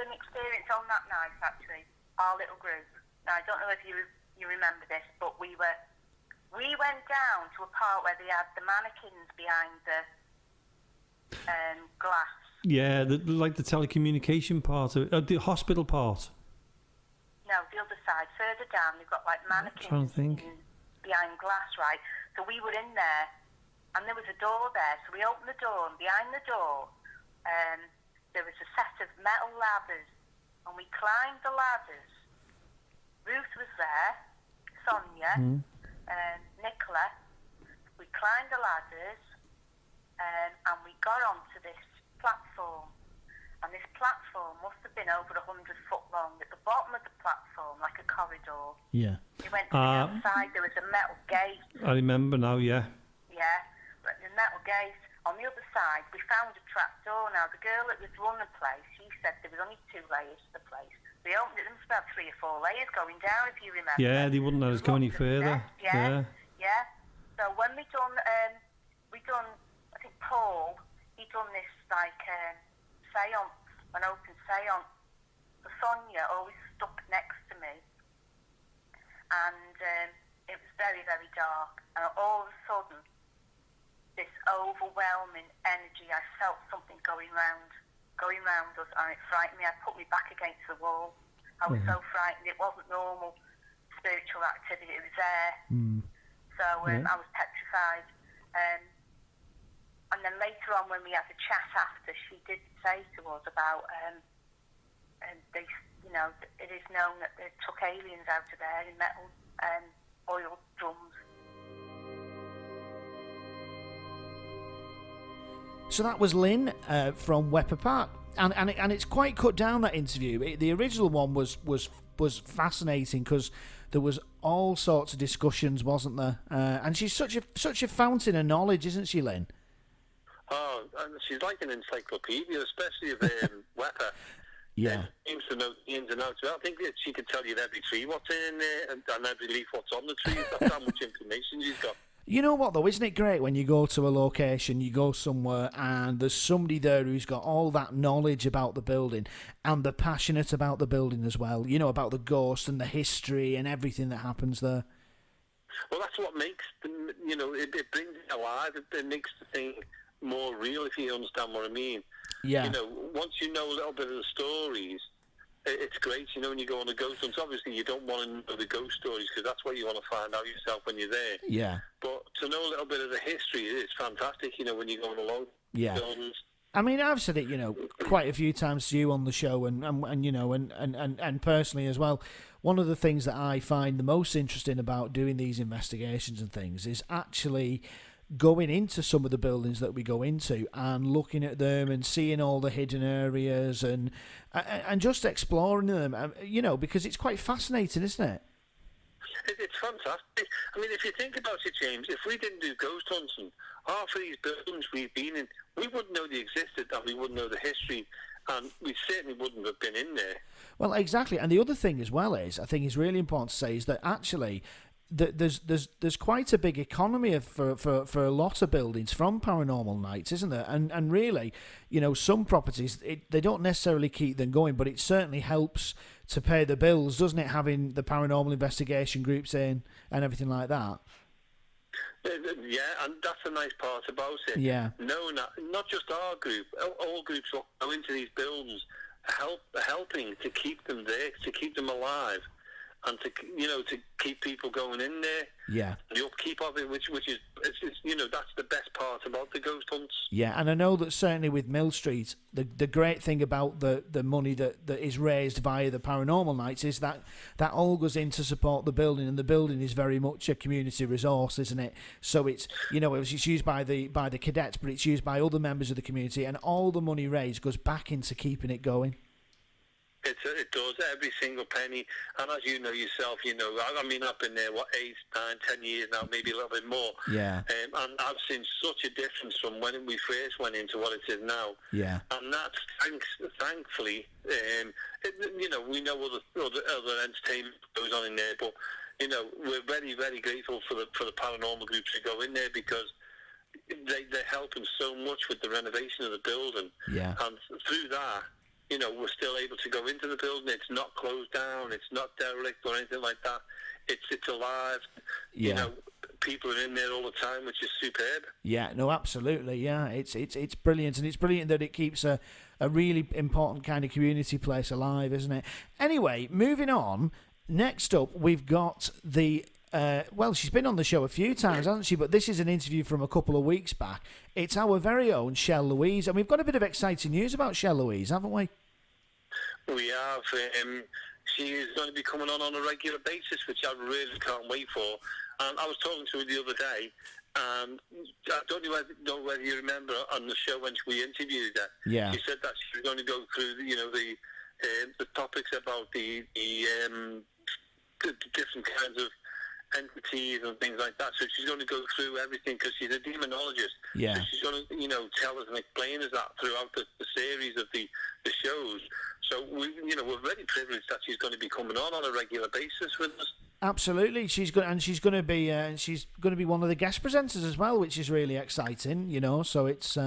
experience on that night, actually, our little group. Now, I don't know if you you remember this, but we went down to a part where they had the mannequins behind the glass. Yeah, like the telecommunication part, the hospital part. No, the other side, further down, they've got like mannequins behind glass, right? So we were in there, and there was a door there. So we opened the door, and behind the door, there was a set of metal ladders, and we climbed the ladders. Ruth was there, Sonia, Nicola. We climbed the ladders, and we got onto this platform. And this platform must have been over 100 foot long. At the bottom of the platform, like a corridor. Yeah. We went to the outside, there was a metal gate. I remember now, yeah. Yeah, but the metal gate. On the other side, we found a trap door. Now, the girl that was running the place, she said there was only 2 layers to the place. We opened it, there was about 3 or 4 layers going down, if you remember. Yeah, they wouldn't let us go any further. Yeah. So when we done, I think Paul, he done this like seance, an open seance. So Sonia always stuck next to me, and it was very, very dark. And all of a sudden, this overwhelming energy, I felt something going round us, and it frightened me. I put me back against the wall. I was so frightened. It wasn't normal spiritual activity. It was there. So I was petrified. And then later on, when we had a chat after, she did say to us about they, it is known that they took aliens out of there in metal oil drums. So that was Lynn from Wepre Park, and it's quite cut down, that interview. The original one was fascinating because there was all sorts of discussions, wasn't there? And she's such a fountain of knowledge, isn't she, Lynn? Oh, and she's like an encyclopedia, especially of Wepre. Yeah. Seems to know the ins and outs. I think that she could tell you every tree what's in there and every leaf what's on the trees. That's how much information she's got. You know what, though? Isn't it great when you go to a location, you go somewhere, and there's somebody there who's got all that knowledge about the building, and they're passionate about the building as well, about the ghost and the history and everything that happens there? Well, that's what makes, it brings it alive. It makes the thing more real, if you understand what I mean. Yeah. Once you know a little bit of the stories, it's great, when you go on a ghost hunt. Obviously, you don't want to know the ghost stories because that's what you want to find out yourself when you're there. Yeah. But to know a little bit of the history, it's fantastic, when you're going along. Yeah. Buildings. I mean, I've said it, quite a few times to you on the show, and personally as well. One of the things that I find the most interesting about doing these investigations and things is actually going into some of the buildings that we go into and looking at them and seeing all the hidden areas and just exploring them, because it's quite fascinating, isn't it? It's fantastic. I mean, if you think about it, James, if we didn't do ghost hunting, half of these buildings we've been in, we wouldn't know they existed and we wouldn't know the history, and we certainly wouldn't have been in there. Well, exactly. And the other thing as well is, I think is really important to say, is that actually there's quite a big economy for a lot of buildings from paranormal nights, isn't there? And really, some properties, they don't necessarily keep them going, but it certainly helps to pay the bills, doesn't it, having the paranormal investigation groups in and everything like that? Yeah, and that's the nice part about it. Yeah. No, not just our group. All groups go into these buildings helping to keep them there, to keep them alive, and to keep people going in there. Yeah. The upkeep of it, which is that's the best part about the ghost hunts. Yeah, and I know that certainly with Mill Street, the great thing about the money that is raised via the paranormal nights is that all goes in to support the building, and the building is very much a community resource, isn't it? So it's it's used by the cadets, but it's used by other members of the community, and all the money raised goes back into keeping it going. It does, every single penny. And as you know yourself, I mean, I've been there, 8, 9, 10 years now, maybe a little bit more. Yeah. And I've seen such a difference from when we first went into what it is now. Yeah. And that's thankfully, we know other entertainment goes on in there, but, we're very, very grateful for the paranormal groups who go in there because they're helping so much with the renovation of the building. Yeah. And through that, we're still able to go into the building. It's not closed down. It's not derelict or anything like that. It's alive. Yeah. People are in there all the time, which is superb. Yeah, no, absolutely. Yeah, it's brilliant, and it's brilliant that it keeps a really important kind of community place alive, isn't it? Anyway, moving on. Next up, we've got the. She's been on the show a few times, hasn't she? But this is an interview from a couple of weeks back. It's our very own Shell Louise, and we've got a bit of exciting news about Shell Louise, haven't we? We have. She is going to be coming on a regular basis, which I really can't wait for. And I was talking to her the other day, and I don't know whether you remember on the show when we interviewed her. Yeah. She said that she was going to go through, the topics about the different kinds of entities and things like that. So she's going to go through everything because she's a demonologist. Yeah. So she's going to, tell us and explain us that throughout the series of the shows. So we're very privileged that she's going to be coming on a regular basis with us. Absolutely, she's going to be one of the guest presenters as well, which is really exciting. So it's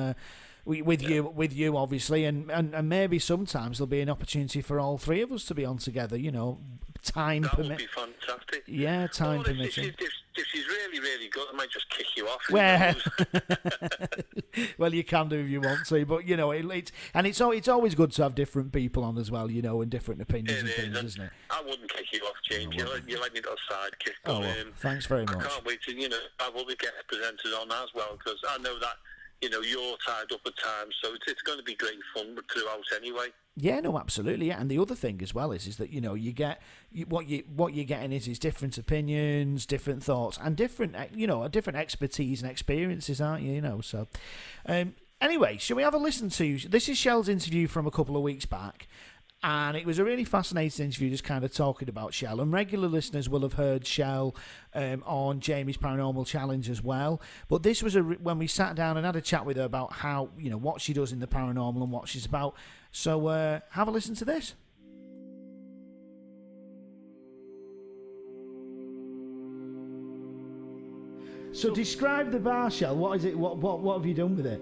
with you obviously, and maybe sometimes there'll be an opportunity for all three of us to be on together. Time that permit. would be fantastic. Yeah, time permitting. If she's really, really good, I might just kick you off. Well, you can do if you want to, but it's always good to have different people on as well, and different opinions and things, isn't it? I wouldn't kick you off, James. You're like me little sidekick. Oh, well, thanks very much. I can't wait to have all the guest presenters on as well, because I know that you're tied up at times, so it's going to be great fun throughout anyway. Yeah, no, absolutely. Yeah. And the other thing as well is that you get what you're getting is different opinions, different thoughts, and different different expertise and experiences, aren't you? So anyway, shall we have a listen to this? Is Shell's interview from a couple of weeks back. And it was a really fascinating interview, just kind of talking about Shell. And regular listeners will have heard Shell on Jamie's Paranormal Challenge as well. But this was when we sat down and had a chat with her about how, what she does in the paranormal and what she's about. So have a listen to this. So describe the bar, Shell. What is it? What have you done with it?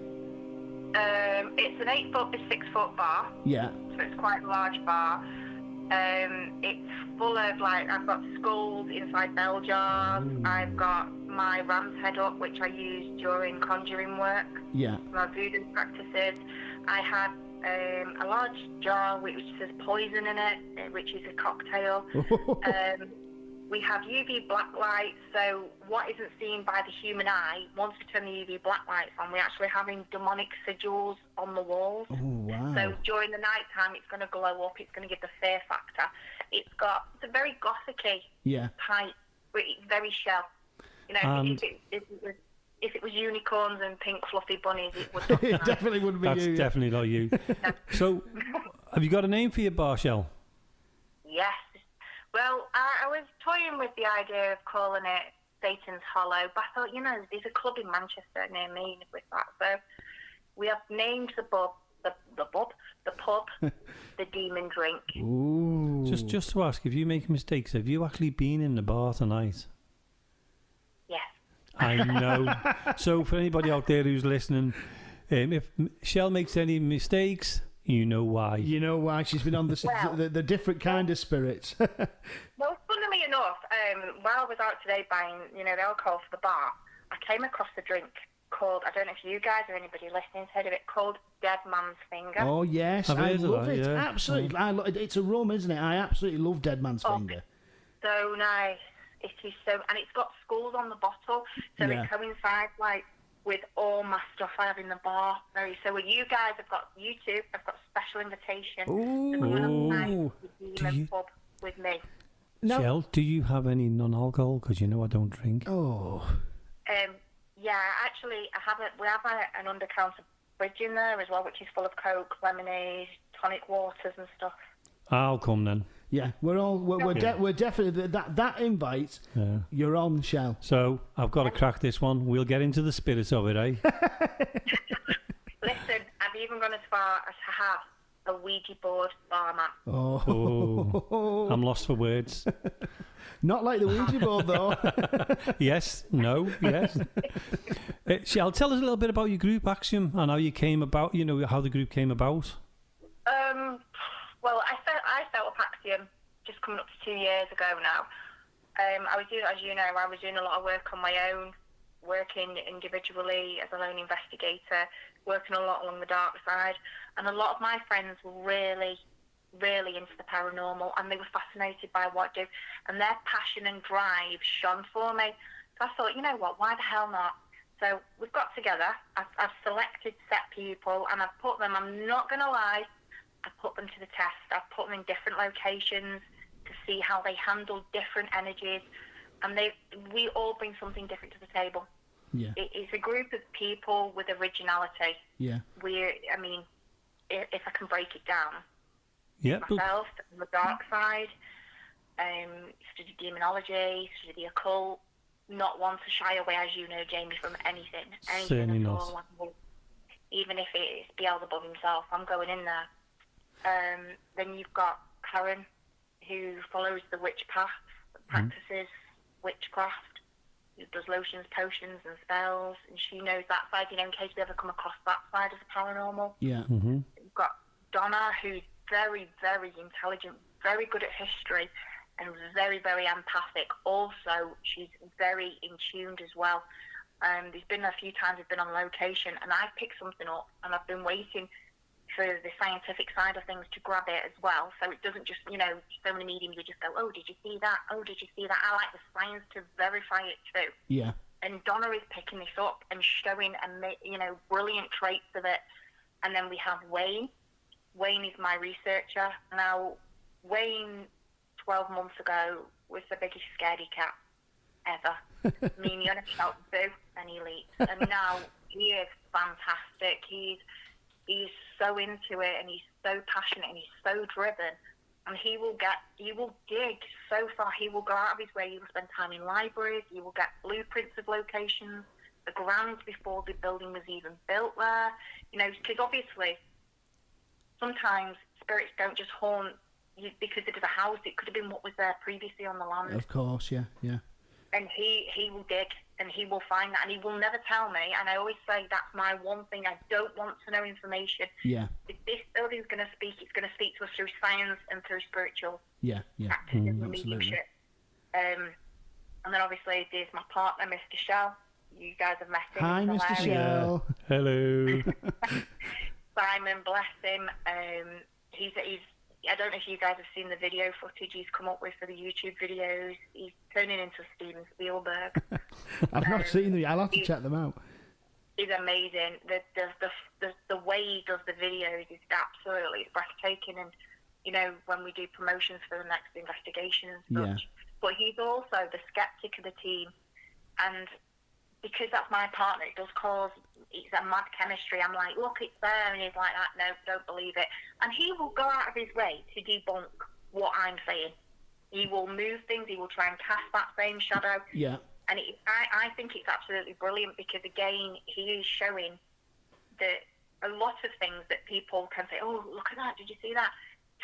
It's an 8-foot by 6-foot bar. Yeah. So it's quite a large bar. It's full of I've got skulls inside bell jars. Ooh. I've got my ram's head up, which I use during conjuring work. Yeah. My voodoo practices. I have a large jar which says poison in it, which is a cocktail. We have UV black lights, so what isn't seen by the human eye, once we turn the UV black lights on, we're actually having demonic sigils on the walls. Oh, wow. So during the night time, it's going to glow up, it's going to give the fear factor. It's a very gothic-y type, very Shell. If it was unicorns and pink fluffy bunnies, it would not be It definitely wouldn't be That's you. Definitely not you. So, have you got a name for your bar, Shell? Yes. Well, I was toying with the idea of calling it Satan's Hollow, but I thought, there's a club in Manchester near me with that. So we have named the pub, the Demon Drink. Ooh. Just to ask, if you make mistakes, have you actually been in the bar tonight? Yes. I know. So for anybody out there who's listening, if Shell makes any mistakes, you know why. You know why she's been on the different kind of spirits. Well, funnily enough, while I was out today buying, the alcohol for the bar, I came across a drink called, I don't know if you guys or anybody listening's heard of it, called Dead Man's Finger. Oh, yes, I love it. Yeah. Absolutely. It's a rum, isn't it? I absolutely love Dead Man's Finger. So nice. It is so, and it's got skulls on the bottle, so it coincides with all my stuff I have in the bar. So with you guys, I've got YouTube, I've got special invitation to come on the Demon Pub with me. No. Shell, do you have any non-alcohol? Because I don't drink. Oh. Yeah, actually, we have an under-counter fridge in there as well, which is full of Coke, lemonade, tonic waters and stuff. I'll come then. Yeah, we're definitely that invite. Yeah. You're on, Shell. So I've got to crack this one. We'll get into the spirit of it, eh? Listen, I've even gone as far as to have a Ouija board bar mat. Oh. I'm lost for words. Not like the Ouija board, though. Yes. Shell, tell us a little bit about your group, Axiom, and how you came about. How the group came about. coming up to 2 years ago now. I was doing, as you know, I was doing a lot of work on my own, working individually as a lone investigator, working a lot along the dark side, and a lot of my friends were really into the paranormal, and they were fascinated by what I do, and their passion and drive shone for me. So I thought, you know what, why the hell not? So we've got together, I've selected set people, and I've put them, I'm not going to lie, I've put them to the test. I've put them in different locations to see how they handle different energies, and we all bring something different to the table. Yeah. It's a group of people with originality. Yeah. I mean, if I can break it down, Yeah. myself, the dark side, studied demonology, studied the occult, not one to shy away, as you know, Jamie, from anything Certainly at not. all. Even if it's Beelzebub himself, I'm going in there. Then you've got Karen, who follows the witch path, practices witchcraft, who does lotions, potions, and spells, and she knows that side, you know, in case we ever come across that side of the paranormal. Yeah. Mm-hmm. You've got Donna, who's very, very intelligent, very good at history, and very, very empathic. Also, she's very in tuned as well. There's been a few times I've been on location, and I've picked something up, and I've been waiting for the scientific side of things to grab it as well. So it doesn't just, you know, so many mediums would just go, oh, did you see that? Oh, did you see that? I like the science to verify it too. Yeah. And Donna is picking this up and showing, you know, brilliant traits of it. And then we have Wayne. Wayne is my researcher. Now, Wayne, 12 months ago, was the biggest scaredy cat ever. I mean, you're going to shout boo, and he leaps. And now he is fantastic. He's so into it, and he's so passionate, and he's so driven. And he will dig so far. He will go out of his way. He will spend time in libraries. He will get blueprints of locations, the grounds before the building was even built there. You know, because obviously, sometimes spirits don't just haunt you because it is a house. It could have been what was there previously on the land. Of course, yeah. And he will dig, and he will find that, and he will never tell me. And I always say that's my one thing. I don't want to know information. Yeah. If this building's going to speak, it's going to speak to us through science and through spiritual practices and mediumship. And then obviously there's my partner, Mr. Shell. You guys have met him. Hi, Mr. Shell. Hello. Simon, bless him. He's I don't know if you guys have seen the video footage he's come up with for the YouTube videos. He's turning into Steven Spielberg. I've not seen them. I'll have to check them out. He's amazing. The way he does the videos is absolutely breathtaking. And, you know, when we do promotions for the next investigation and such. But he's also the skeptic of the team. And because that's my partner, it's a mad chemistry. I'm like, look, it's there. And he's like, no, don't believe it. And he will go out of his way to debunk what I'm saying. He will move things. He will try and cast that same shadow. Yeah. And I think it's absolutely brilliant because, again, he is showing that a lot of things that people can say, oh, look at that, did you see that?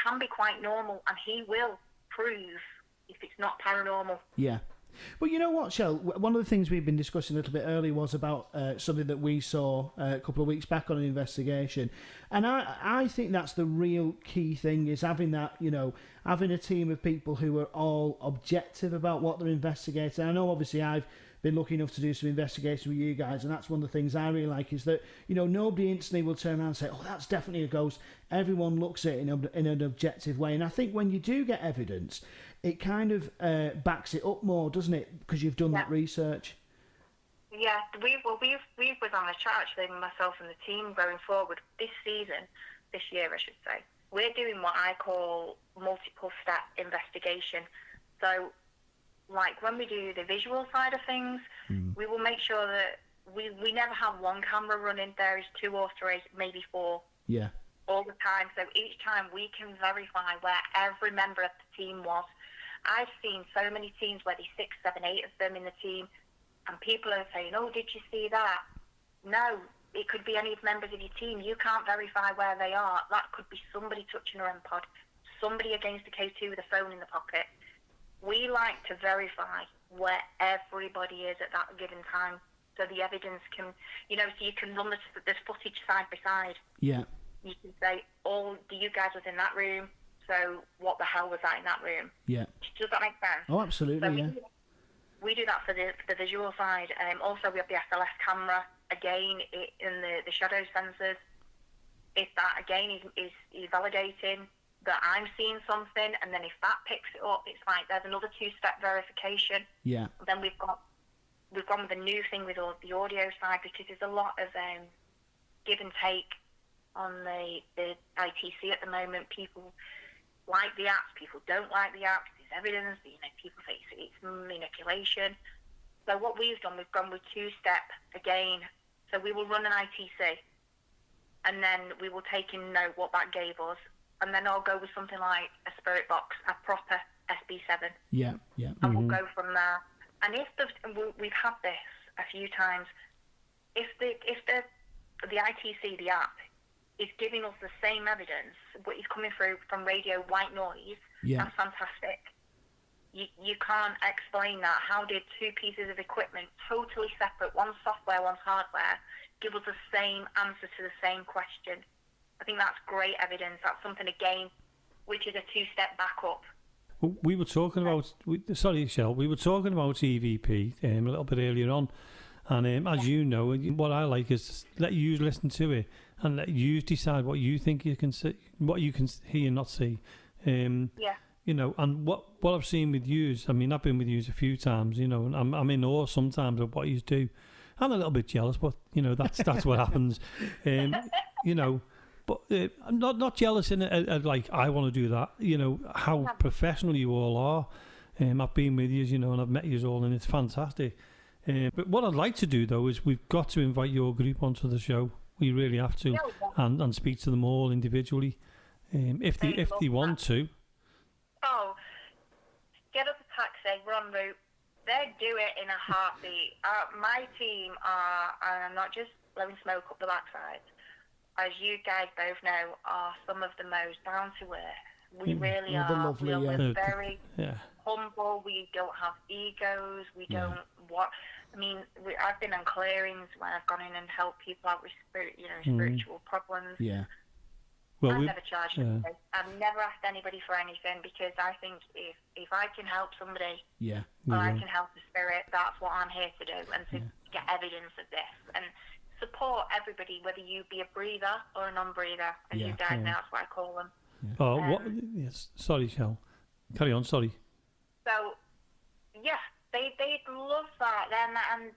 Can be quite normal, and he will prove if it's not paranormal. Yeah. Well, you know what, Shell? One of the things we've been discussing a little bit earlier was about something that we saw a couple of weeks back on an investigation. And I think that's the real key thing, is having that, you know, having a team of people who are all objective about what they're investigating. I know, obviously, I've been lucky enough to do some investigation with you guys, and that's one of the things I really like, is that, you know, nobody instantly will turn around and say, oh, that's definitely a ghost. Everyone looks at it in an objective way. And I think when you do get evidence, it kind of backs it up more, doesn't it? Because you've done that research. Yeah, we was on a chat, actually, myself and the team, going forward this year, I should say. We're doing what I call multiple step investigation. So, like when we do the visual side of things, we will make sure that we never have one camera running. There is 2 or 3, maybe 4. Yeah. All the time. So each time we can verify where every member of the team was. I've seen so many teams where there's 6, 7, 8 of them in the team, and people are saying, oh, did you see that? No, it could be any of members of your team. You can't verify where they are. That could be somebody touching a REM pod, somebody against a K2 with a phone in the pocket. We like to verify where everybody is at that given time, so the evidence can, you know, so you can run this footage side by side. Yeah. You can say, oh, you guys was in that room, So what the hell was that in that room? Yeah. Does that make sense? Oh, absolutely, So yeah. we do that for the visual side. Also, we have the Sls camera, again, in the shadow sensors. If that, again, is validating that I'm seeing something, and then if that picks it up, it's like there's another two-step verification. Yeah. Then we've gone with a new thing with all the audio side, because there's a lot of give and take on the ITC at the moment. People like the apps, people don't like the apps. There's evidence, people say it's manipulation. So what we've done, we've gone with two-step again. So we will run an ITC, and then we will take in note what that gave us, and then I'll go with something like a spirit box, a proper SB7. Yeah, yeah. And we'll go from there. And we've had this a few times. If the ITC, the app, is giving us the same evidence, but is coming through from radio white noise, that's fantastic. You can't explain that. How did two pieces of equipment, totally separate, one's software, one's hardware, give us the same answer to the same question? I think that's great evidence. That's something, again, which is a two-step back up. We were talking about, sorry, Shell, we were talking about EVP a little bit earlier on. And as you know, what I like is let you listen to it and let you decide what you think you can see, what you can hear and not see. You know, and what I've seen with yous, I mean, I've been with yous a few times, you know, and I'm in awe sometimes of what yous do. I'm a little bit jealous, but, you know, that's what happens. You know, but I'm not jealous in it, like, I want to do that. You know, how professional you all are. I've been with yous, you know, and I've met yous all, and it's fantastic. But what I'd like to do, though, is we've got to invite your group onto the show. We really have to, and speak to them all individually, if they want to. Oh, get up a taxi, we're en route. They do it in a heartbeat. My team are, and I'm not just blowing smoke up the backside, as you guys both know, are some of the most down to earth. We really are. Lovely, we're very humble. We don't have egos. We don't I mean, I've been on clearings when I've gone in and helped people out with spiritual problems. Yeah. Well, I've never charged anybody. I've never asked anybody for anything, because I think if I can help somebody, or I can help the spirit, that's what I'm here to do, and to get evidence of this and support everybody, whether you be a breather or a non-breather, as you guys know, that's what I call them. Yeah. Oh, what? Yes. Sorry, Shell. Carry on. Sorry. So, yeah, they love that, and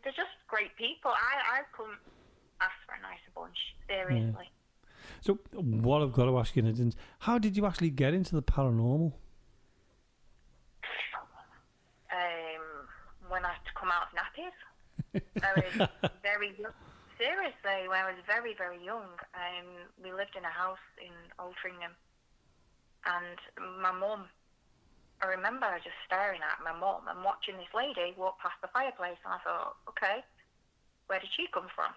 they're just great people. I couldn't ask for a nicer bunch, seriously. Yeah. So, what I've got to ask you, is, how did you actually get into the paranormal? When I had to come out of nappies. I was very young. Seriously, when I was very, very young, we lived in a house in Altrincham, and my mum, I remember just staring at my mum and watching this lady walk past the fireplace, and I thought, okay, where did she come from?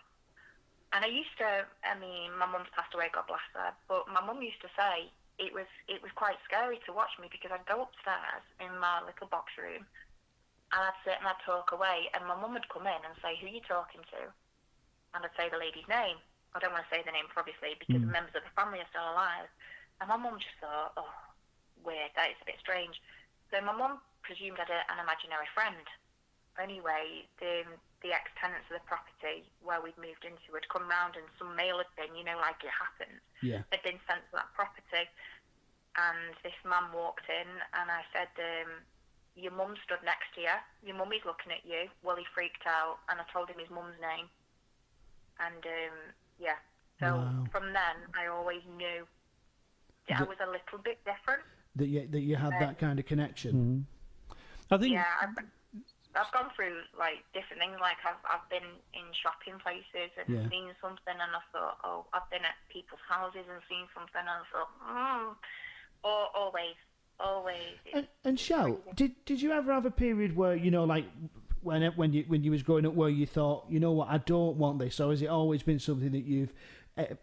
And my mum's passed away, God bless her, but my mum used to say it was quite scary to watch me, because I'd go upstairs in my little box room, and I'd sit and I'd talk away, and my mum would come in and say, who are you talking to? And I'd say the lady's name. I don't want to say the name, obviously, because members of the family are still alive. And my mum just thought, oh, weird, that is a bit strange. So my mum presumed I had an imaginary friend. Anyway, the ex-tenants of the property where we'd moved into had come round, and some mail had been, like it happens, had been sent to that property. And this man walked in, and I said, your mum stood next to you. Your mummy's looking at you. Well, he freaked out, and I told him his mum's name. And, so from then, I always knew that I was a little bit different. That you had that kind of connection. I think... Yeah, I've gone through, like, different things. Like, I've been in shopping places and seen something, and I thought, oh, I've been at people's houses and seen something, and I thought, always. And Shell, did you ever have a period where, like, when you was growing up, where you thought, you know what, I don't want this? Or has it always been something that you've...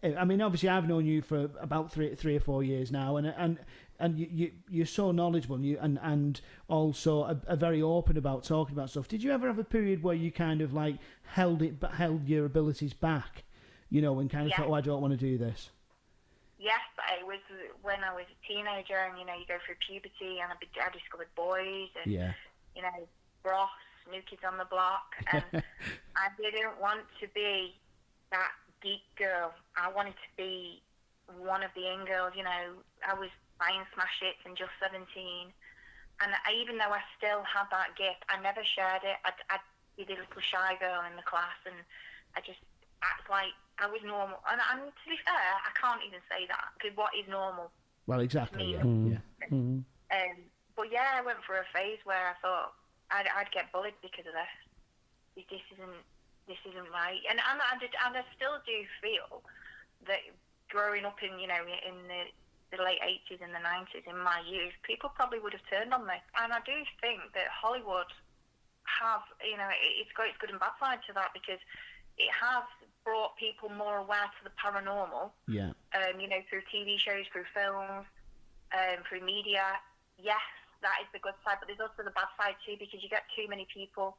I mean, obviously, I've known you for about three or 4 years now, and you're so knowledgeable, and also are very open about talking about stuff. Did you ever have a period where you kind of like held your abilities back, and kind of thought, oh, I don't want to do this? yes, it was when I was a teenager, and you go through puberty, and I discovered boys, and Bros, New Kids on the Block, and I didn't want to be that geek girl. I wanted to be one of the in girls. I was buying smash hits and just 17, and even though I still had that gift, I never shared it. I'd be the little shy girl in the class, and I just act like I was normal. And to be fair, I can't even say that, because what is normal? Well, exactly, yeah. But yeah, I went through a phase where I thought I'd get bullied because of this. This isn't right. And I still do feel that growing up in the late 80s and the 90s, in my youth, people probably would have turned on me. And I do think that Hollywood have, it's got its good and bad side to that, because it has brought people more aware to the paranormal. Yeah. Through TV shows, through films, through media. Yes, that is the good side, but there's also the bad side too, because you get too many people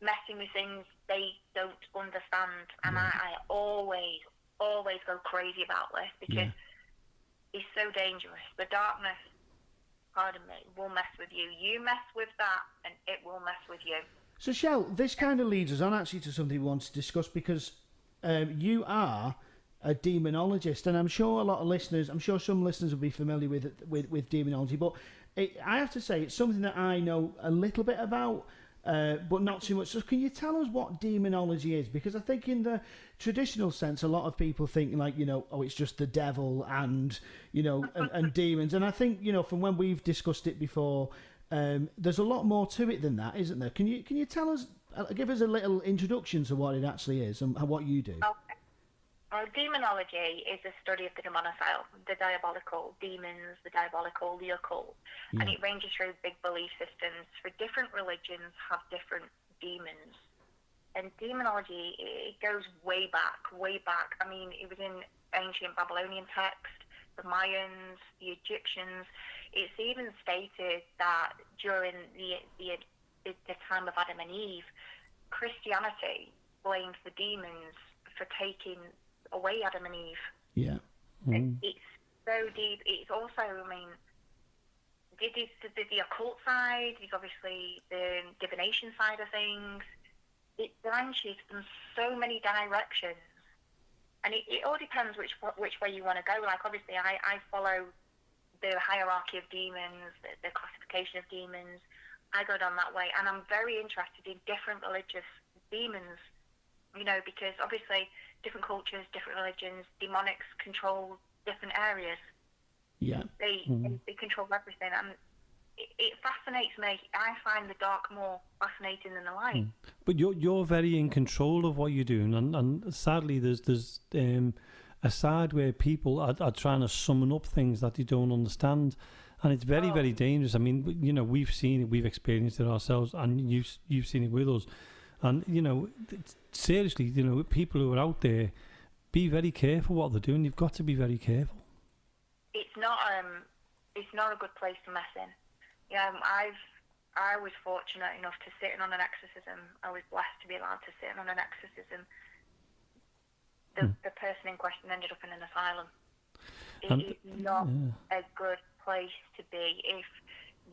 messing with things they don't understand. And I always go crazy about this, because it's so dangerous. The darkness, pardon me, will mess with you. You mess with that, and it will mess with you. So, Shell, this kind of leads us on actually to something we want to discuss, because you are a demonologist, and I'm sure some listeners will be familiar with demonology, but I have to say it's something that I know a little bit about, but not too much. So can you tell us what demonology is? Because I think in the traditional sense, a lot of people think it's just the devil and demons, and I think from when we've discussed it before, there's a lot more to it than that, isn't there? Can you tell us, give us a little introduction to what it actually is and what you do? Okay. Well, demonology is a study of the demonicide, the diabolical, demons, the diabolical, the occult, and it ranges through big belief systems. For different religions have different demons, and demonology, it goes way back. I mean, it was in ancient Babylonian text, the Mayans, the Egyptians. It's even stated that during the time of Adam and Eve, Christianity blamed the demons for taking away Adam and Eve. Yeah. It's so deep. It's also, the occult side, there's obviously the divination side of things. It branches in so many directions. And it all depends which way you want to go. Like, obviously, I follow the hierarchy of demons, the classification of demons. I go down that way, and I'm very interested in different religious demons, because obviously different cultures, different religions, demonics control different areas. Yeah. They control everything, and it fascinates me. I find the dark more fascinating than the light. But you're very in control of what you're doing, and sadly there's a side where people are trying to summon up things that they don't understand, and it's very, very dangerous. I mean, we've seen it, we've experienced it ourselves, and you've seen it with us. And seriously, people who are out there, be very careful what they're doing. You've got to be very careful. It's not a good place to mess in. I was fortunate enough to sit in on an exorcism. I was blessed to be allowed to sit in on an exorcism. The person in question ended up in an asylum. It is not a good place to be. If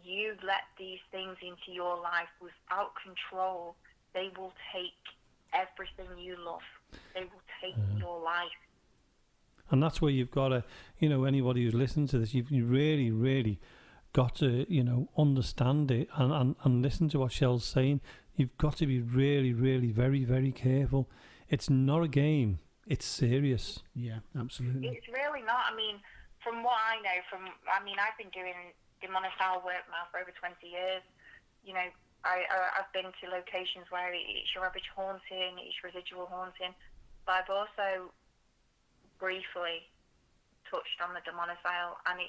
you let these things into your life without control, they will take everything you love. They will take your life. And that's where you've got to, anybody who's listening to this, you've really, really got to, understand it and listen to what Shell's saying. You've got to be really, really very, very careful. It's not a game. It's serious. Yeah, absolutely. It's really not. I mean, from what I know, I've been doing demonicide work now for over 20 years. I've been to locations where it's your average haunting, it's residual haunting, but I've also briefly touched on the demonicide, and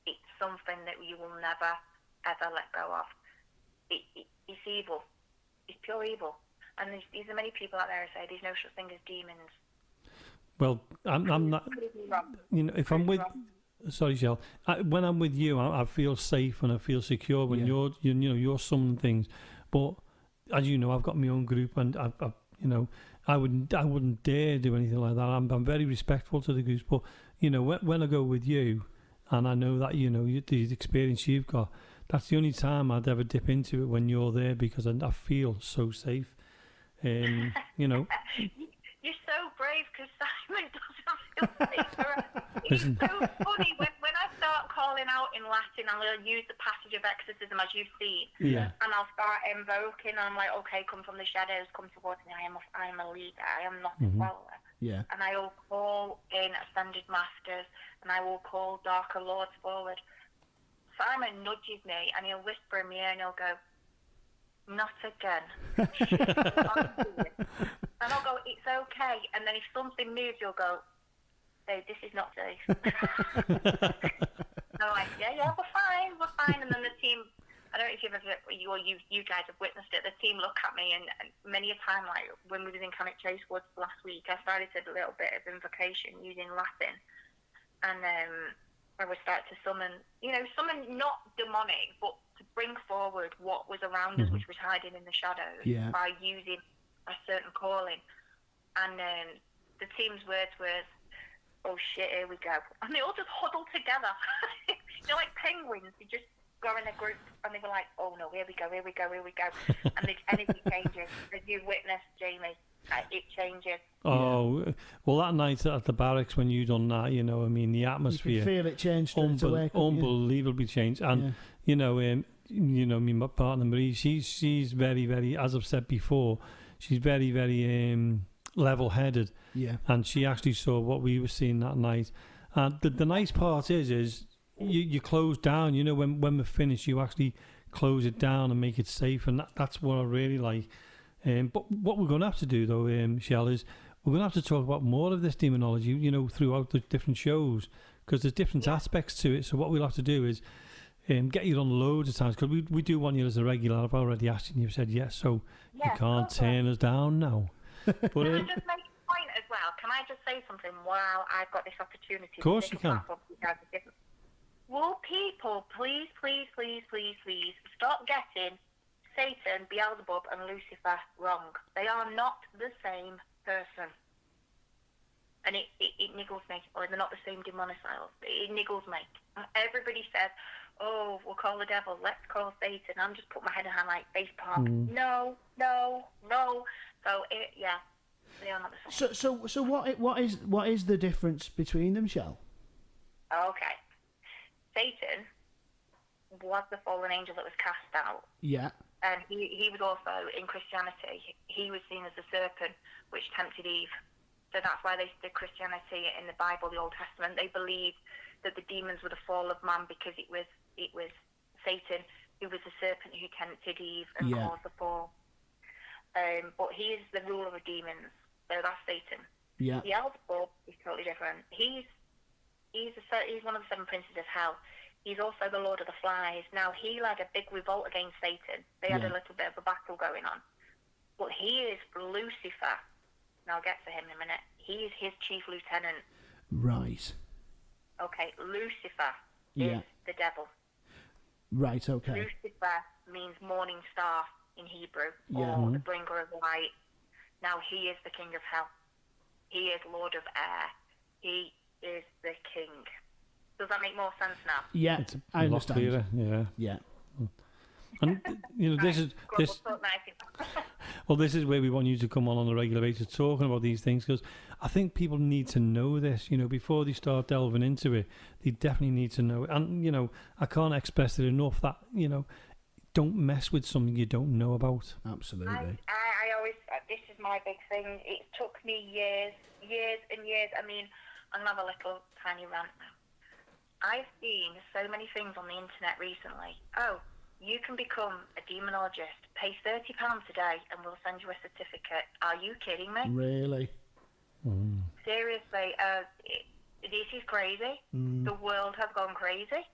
it's something that you will never, ever let go of. It's evil. It's pure evil. And there's many people out there who say there's no such thing as demons. Well, I'm not... if I'm with... Sorry, Shell. When I'm with you, I feel safe and I feel secure when you're summoning things. But as you know, I've got my own group, and I wouldn't dare do anything like that. I'm very respectful to the groups, but you know, when I go with you, and I know that, you know, the experience you've got, that's the only time I'd ever dip into it, when you're there, because I feel so safe. You know. You're so brave, because Simon doesn't feel safe. It's so funny when I start calling out in Latin, I'm going to use the passage of exorcism as you've seen, and I'll start invoking. And I'm like, okay, come from the shadows, come towards me. I am a leader. I am not a follower. Yeah. And I will call in ascended masters, and I will call darker lords forward. Simon nudges me, and he'll whisper in my ear, and he'll go, "Not again." And I'll go, "It's okay." And then if something moves, you'll go, "Hey, this is not safe." And I'm like, yeah, we're fine. And then the team, I don't know if you've ever, you guys have witnessed it, the team look at me, and many a time, like when we was in Cannock Chase Woods last week, I started a little bit of invocation using Latin. And I would start to summon not demonic, but to bring forward what was around us, which was hiding in the shadows, by using a certain calling. And the team's words were, "Oh shit, here we go." And they all just huddled together. Like penguins, they just go in a group, and they were like, "Oh no, here we go." And the energy changes. As you witnessed, Jamie, it changes. Oh, well, that night at the barracks when you done that, you know, I mean, the atmosphere. You could feel it change straight away. Unbelievably changed. And, you know, my partner Marie, she's very, very, as I've said before, she's very, very level-headed. Yeah. And she actually saw what we were seeing that night. And the nice part is you close down, you know, when we're finished, you actually close it down and make it safe. And that's what I really like. But what we're going to have to do, though, Shell, is we're going to have to talk about more of this demonology, you know, throughout the different shows, because there's different aspects to it. So what we'll have to do is get you on loads of times, because we do want you as a regular. I've already asked you, and you've said yes, so you can't turn us down now. But, can I just make a point as well? Can I just say something while I've got this opportunity? Of course you can. Will people please stop getting Satan, Beelzebub and Lucifer wrong? They are not the same person. And it niggles me. Or they're not the same demonicyles. It niggles me. Everybody says, "Oh, we'll call the devil, let's call Satan." I'm just putting my head in hand like face palm. No. So they are not the same. So what is the difference between them, Shell? Okay. Satan was the fallen angel that was cast out. Yeah. And he was also, in Christianity, he was seen as the serpent which tempted Eve. So that's why the Christianity in the Bible, the Old Testament, they believed that the demons were the fall of man, because it was Satan who was the serpent who tempted Eve and caused the fall. But he is the ruler of demons, so that's Satan. Yeah. Beelzebub is totally different. He's one of the seven princes of hell. He's also the Lord of the Flies. Now, he led a big revolt against Satan. They had a little bit of a battle going on. But he is Lucifer. Now, I'll get to him in a minute. He is his chief lieutenant. Right. Okay, Lucifer is the devil. Right, okay. Lucifer means morning star in Hebrew, or the bringer of light. Now, he is the king of hell. He is Lord of air. He is the king. Does that make more sense now? Yeah, I understand. Clearer, yeah. And you know, this is where we want you to come on a regular basis talking about these things, because I think people need to know this, you know, before they start delving into it. They definitely need to know it. And you know, I can't express it enough that, you know, don't mess with something you don't know about. Absolutely. I always, this is my big thing. It took me years and years. I mean, I'm gonna have a little tiny rant now. I've seen so many things on the internet recently. Oh, you can become a demonologist. Pay £30 a day and we'll send you a certificate. Are you kidding me? Really? Seriously, this is crazy. The world has gone crazy.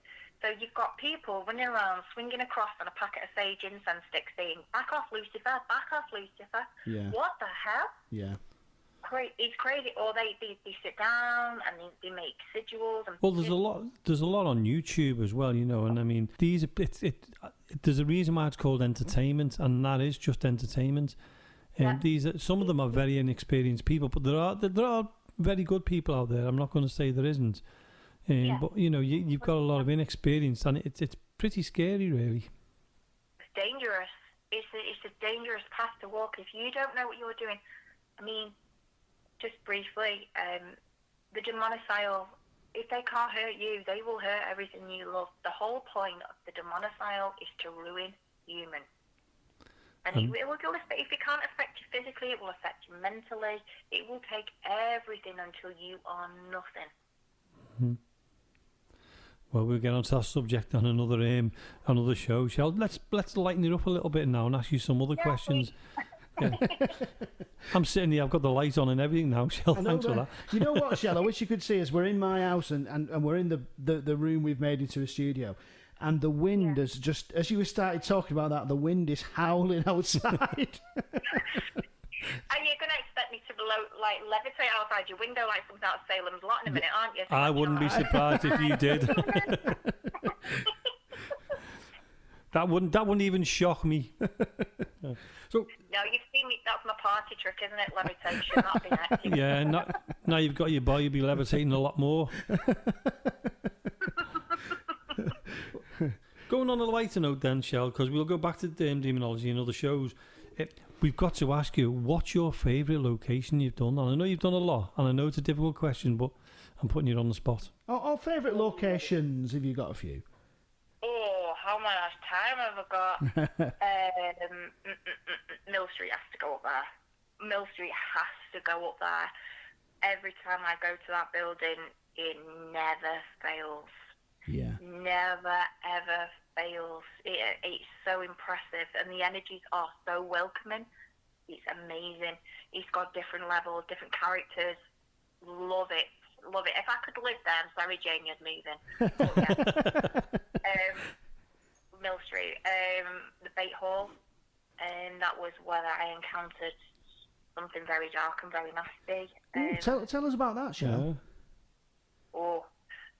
So you've got people running around swinging a cross and a packet of sage incense sticks saying, "Back off, Lucifer, back off, Lucifer." Yeah. What the hell? Yeah. It's crazy. Or they sit down and they make sigils. And well, there's a lot on YouTube as well, you know. And I mean, there's a reason why it's called entertainment, and that is just entertainment. And some of them are very inexperienced people, but there are very good people out there. I'm not going to say there isn't. But, you've got a lot of inexperience, and it's pretty scary, really. It's dangerous. It's a dangerous path to walk if you don't know what you're doing. I mean, just briefly, the demonophile, if they can't hurt you, they will hurt everything you love. The whole point of the demonophile is to ruin human. And if it can't affect you physically, it will affect you mentally. It will take everything until you are nothing. Mm-hmm. Well, we'll get onto that subject on another show, shall we? Let's lighten it up a little bit now and ask you some other questions. Yeah. I'm sitting here, I've got the light on and everything now, Shell. Thanks for that. You know what, Shell? I wish you could see us. We're in my house and we're in the room we've made into a studio. And the wind has just, as you started talking about that, the wind is howling outside. Are you going to expect me to levitate outside your window like something out of Salem's Lot in a minute, aren't you? I wouldn't be surprised if you did. That wouldn't even shock me. So no, you've seen me. That's my party trick, isn't it? Levitation. That'll be nice. Yeah, now you've got your boy, you'll be levitating a lot more. Going on a lighter note then, Shell, because we'll go back to demonology and other shows. We've got to ask you, what's your favourite location you've done? And I know you've done a lot, and I know it's a difficult question, but I'm putting you on the spot. Our favourite locations, have you got a few? Oh, how much time have I got? Mill Street has to go up there. Mill Street has to go up there. Every time I go to that building, it never fails. Yeah. Never, ever fails. It's so impressive, and the energies are so welcoming. It's amazing. It's got different levels, different characters. Love it. Love it. If I could live there, I'm sorry, Jane, you'd move in. But, yeah. Mill Street. The Bait Hall. And that was where I encountered something very dark and very nasty. Tell us about that, Shell. Oh,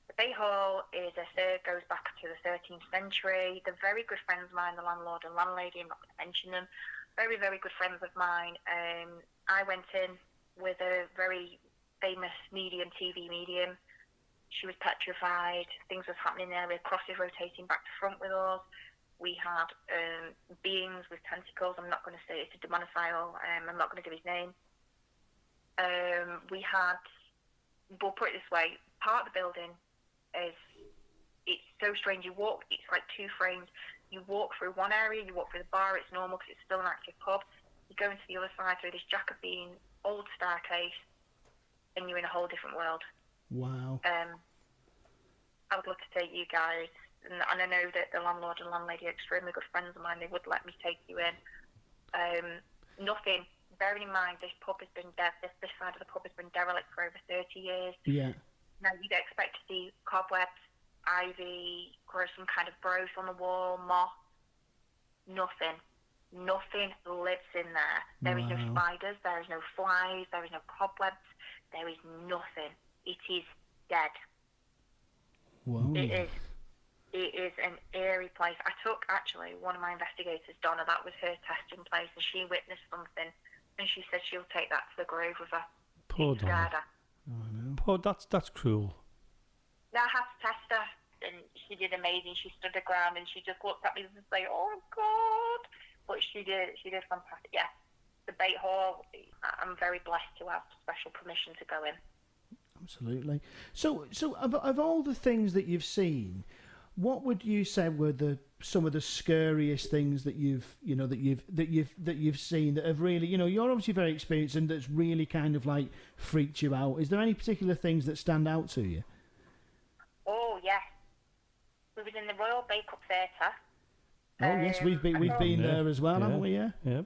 the Bait Hall goes back to the 13th century. They're very good friends of mine, the landlord and landlady. I'm not going to mention them. Very, very good friends of mine. I went in with a very famous TV medium. She was petrified. Things was happening there. We had crosses rotating back to front with us. We had beings with tentacles. I'm not going to say it's a demonophile. I'm not going to give his name. We'll put it this way. Part of the building it's so strange. It's like two frames. You walk through one area, you walk through the bar, it's normal because it's still an active pub. You go into the other side through this Jacobean old staircase, and you're in a whole different world. Wow. I would love to take you guys, and I know that the landlord and landlady are extremely good friends of mine. They would let me take you in. Nothing. Bearing in mind, this pub has been this side of the pub has been derelict for over 30 years. Yeah. Now you'd expect to see cobwebs, ivy, or some kind of growth on the wall, moss. Nothing lives in there. There is no spiders, there is no flies, there is no cobwebs, there is nothing. It is dead. Wow. It is an eerie place. I took, actually, one of my investigators, Donna, that was her testing place, and she witnessed something, and she said she'll take that to the grave with her. Poor Donna. Oh, no. Poor, that's cruel. I had to test her, and she did amazing. She stood her ground, and she just looked at me and said, "Oh God!" But she did fantastic. Yeah, the Bait Hall. I'm very blessed to have special permission to go in. Absolutely. So of all the things that you've seen, what would you say were some of the scariest things that you've seen that have really, you're obviously very experienced and that's really kind of like freaked you out? Is there any particular things that stand out to you? Oh yes, we was in the Royal Bake-Up Theatre. Oh yes, we've been there as well, haven't we? Yeah. Yeah.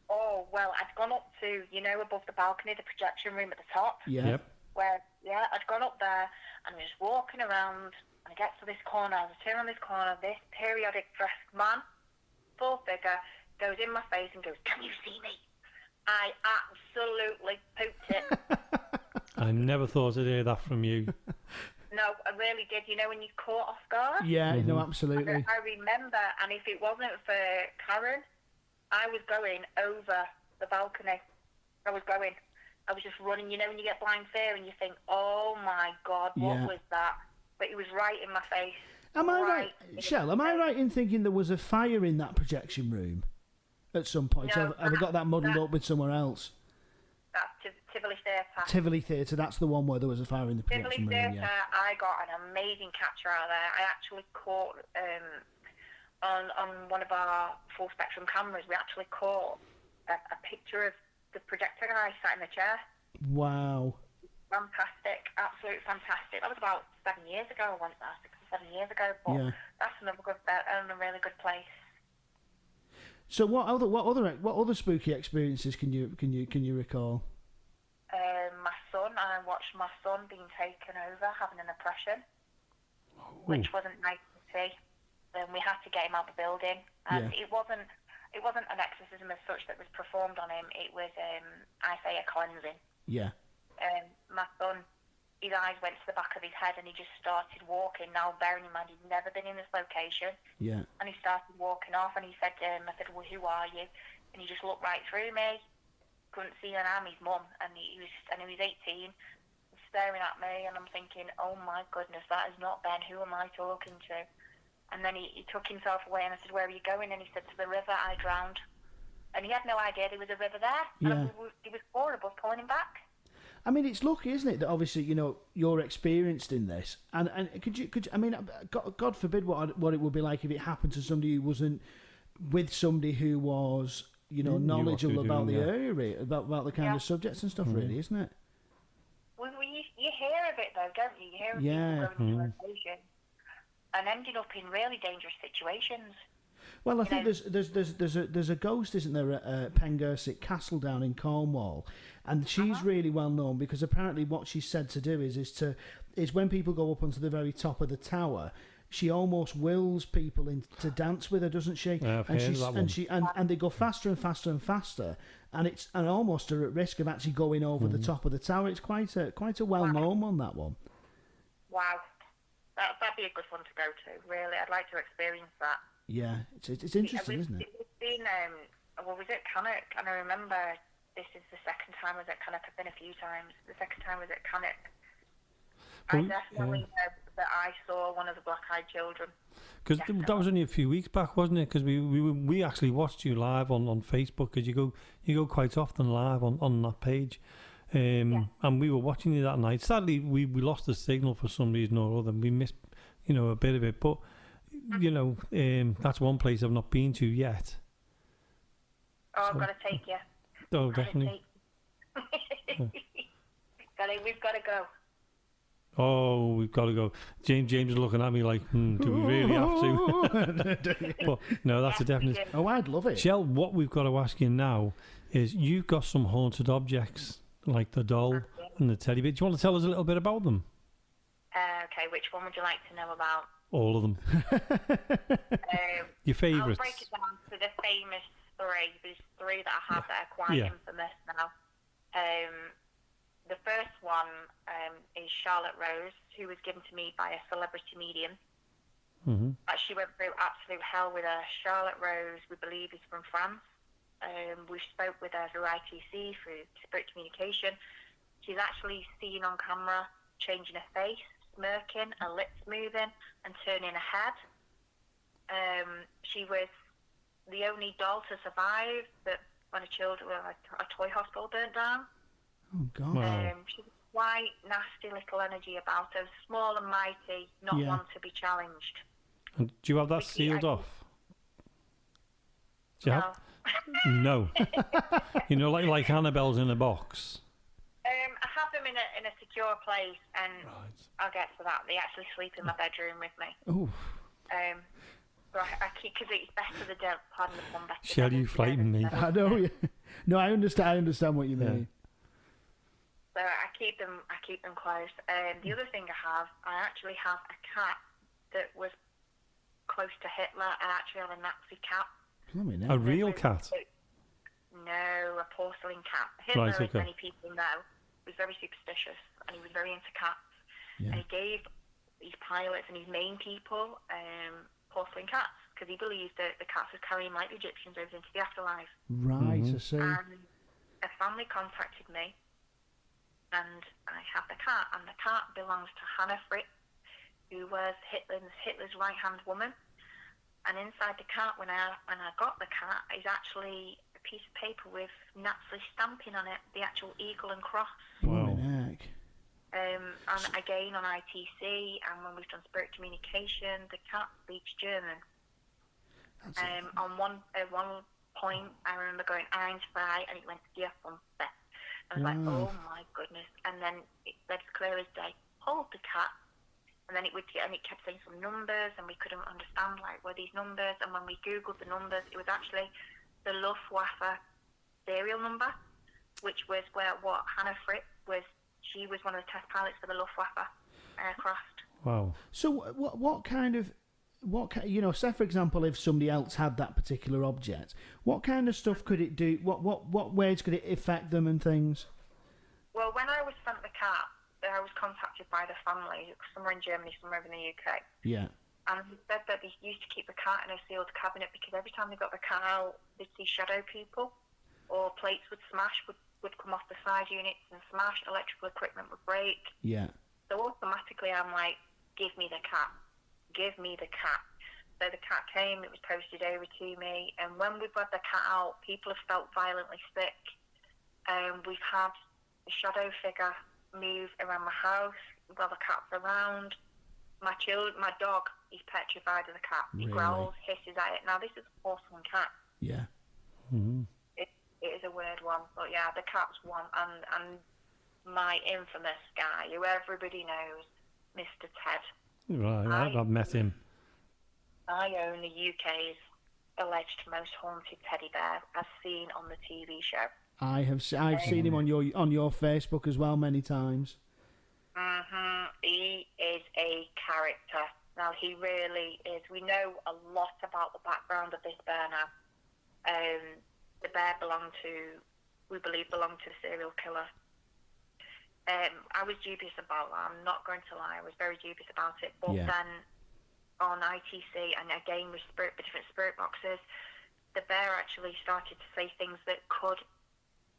Oh well, I'd gone up to above the balcony, the projection room at the top. Yeah. Yep. I'd gone up there and I was walking around. I get to this corner, I turn on this corner, this periodic dressed man, full figure, goes in my face and goes, "Can you see me?" I absolutely pooped it. I never thought I'd hear that from you. No, I really did. When you're caught off guard? Yeah, no, absolutely. I remember, and if it wasn't for Karen, I was going over the balcony. I was going. I was just running. You know, when you get blind fear and you think, "Oh my God, what was that?" But it was right in my face. Am I right, Shell? Am I right in thinking there was a fire in that projection room at some point? No, Have I got that muddled up with somewhere else? That's Tivoli Theatre. Tivoli Theatre, that's the one where there was a fire in the projection Tivoli room. Theatre, I got an amazing capture out there. I actually caught, on one of our full spectrum cameras, we actually caught a picture of the projector guy sat in the chair. Wow. Fantastic, absolutely fantastic. That was about 7 years ago. I went there 6 or 7 years ago, but that's another good bet and a really good place. So what other spooky experiences can you recall? My son, I watched my son being taken over, having an oppression, which wasn't nice to see. We had to get him out of the building, and it wasn't an exorcism as such that was performed on him. It was, I say, a cleansing. Yeah. My son, his eyes went to the back of his head and he just started walking. Now, bearing in mind, he'd never been in this location. Yeah. And he started walking off and he said, I said, well, who are you? And he just looked right through me. Couldn't see an arm, his mum. And he was 18, staring at me. And I'm thinking, oh my goodness, that is not Ben. Who am I talking to? And then he took himself away and I said, where are you going? And he said, to the river, I drowned. And he had no idea there was a river there. Yeah. And it was horrible pulling him back. I mean, it's lucky, isn't it, that obviously, you know, you're experienced in this, and could you I mean, God forbid what it would be like if it happened to somebody who wasn't with somebody who was, you know, knowledgeable about the area, about the kind of subjects and stuff, really, isn't it? Well, you hear of it though, don't you? You hear of people going to location and ending up in really dangerous situations. Well, I think there's a ghost, isn't there, at Pengersic Castle down in Cornwall, and she's really well known because apparently what she's said to do is when people go up onto the very top of the tower, she almost wills people in to dance with her, doesn't she? Yeah, and they go faster and faster and faster, and almost are at risk of actually going over the top of the tower. It's quite a well known one, that one. Wow, that'd be a good one to go to. Really, I'd like to experience that. Yeah, it's interesting, isn't it? It's been, was it Cannock? And I remember this is the second time I was at Cannock. I've been a few times. The second time I was at Cannock. I definitely know that I saw one of the black-eyed children. Because that was only a few weeks back, wasn't it? Because we actually watched you live on Facebook, because you go quite often live on that page. And we were watching you that night. Sadly, we lost the signal for some reason or other. We missed, you know, a bit of it, but... You know, that's one place I've not been to yet. Oh, I've got to take you. Oh, definitely. We've got to go. Oh, we've got to go. James is looking at me like, do we really have to? But no, that's a definite. Oh, I'd love it. Shell, what we've got to ask you now is you've got some haunted objects, like the doll and the teddy bear. Do you want to tell us a little bit about them? Okay, which one would you like to know about? All of them. Your favourites. I'll break it down to the famous three. There's three that I have that are quite infamous now. The first one is Charlotte Rose, who was given to me by a celebrity medium. Mm-hmm. She went through absolute hell with her. Charlotte Rose, we believe, is from France. We spoke with her through ITC, through spirit communication. She's actually seen on camera changing her face, smirking, her lips moving, and turning her head. She was the only doll to survive that when a toy hospital burnt down. Oh God! Wow. She was quite nasty little energy about her, small and mighty, not one to be challenged. And do you have that sealed off? Do you have? No. You know, like Annabelle's in a box. I have them in a secure place, and I'll get to that. They actually sleep in my bedroom with me. Oh. But I keep, because it's better the devil. Pardon the pun. Shall you frighten me? I know. No, I understand what you mean. So I keep them close. The other thing I actually have a cat that was close to Hitler. I actually have a Nazi cat. A real cat? No, a porcelain cat. Hitler, as many people know, was very superstitious, and he was very into cats. Yeah. And he gave his pilots and his main people porcelain cats, because he believed that the cats was carrying like the Egyptians over into the afterlife. Right, I see. And a family contacted me and I have the cat, and the cat belongs to Hannah Fritz, who was Hitler's right-hand woman. And inside the cat, when I got the cat, is actually a piece of paper with Nazi stamping on it, the actual eagle and cross. Wow. Heck. And again on ITC, and when we've done spirit communication, the cat speaks German. On one point, I remember going Eins, zwei, and it went Vier, fünf, sechs. I was like, oh my goodness. And then it said as clear as day, hold the cat. And then it kept saying some numbers, and we couldn't understand were these numbers. And when we googled the numbers, it was actually the Luftwaffe serial number, which was what Hannah Fritz was. She was one of the test pilots for the Luftwaffe aircraft. Wow. So what kind of say for example, if somebody else had that particular object, what kind of stuff could it do? What ways could it affect them and things? Well, when I was sent the cat, I was contacted by the family, somewhere in Germany, somewhere in the UK. Yeah. And he said that they used to keep the cat in a sealed cabinet because every time they got the cat out, they'd see shadow people, or plates would smash, would come off the side units and smash, electrical equipment would break. Yeah. So automatically I'm like, give me the cat. Give me the cat. So the cat came, it was posted over to me, and when we've got the cat out, people have felt violently sick. We've had a shadow figure move around my house while the cat's around. My dog is petrified of the cat. He growls, hisses at it. Now this is an awesome cat. Yeah. Mm-hmm. It is a weird one, but yeah, the cat's one. And my infamous guy, who everybody knows, Mr. Ted. Right, I've met him. I own the UK's alleged most haunted teddy bear, as seen on the TV show. I've seen him on your Facebook as well many times. He is a character. Now he really is. We know a lot about the background of this bear now. The bear we believe belonged to a serial killer. I was dubious about that. I'm not going to lie. I was very dubious about it. But then on ITC, and again with the different spirit boxes, the bear actually started to say things that could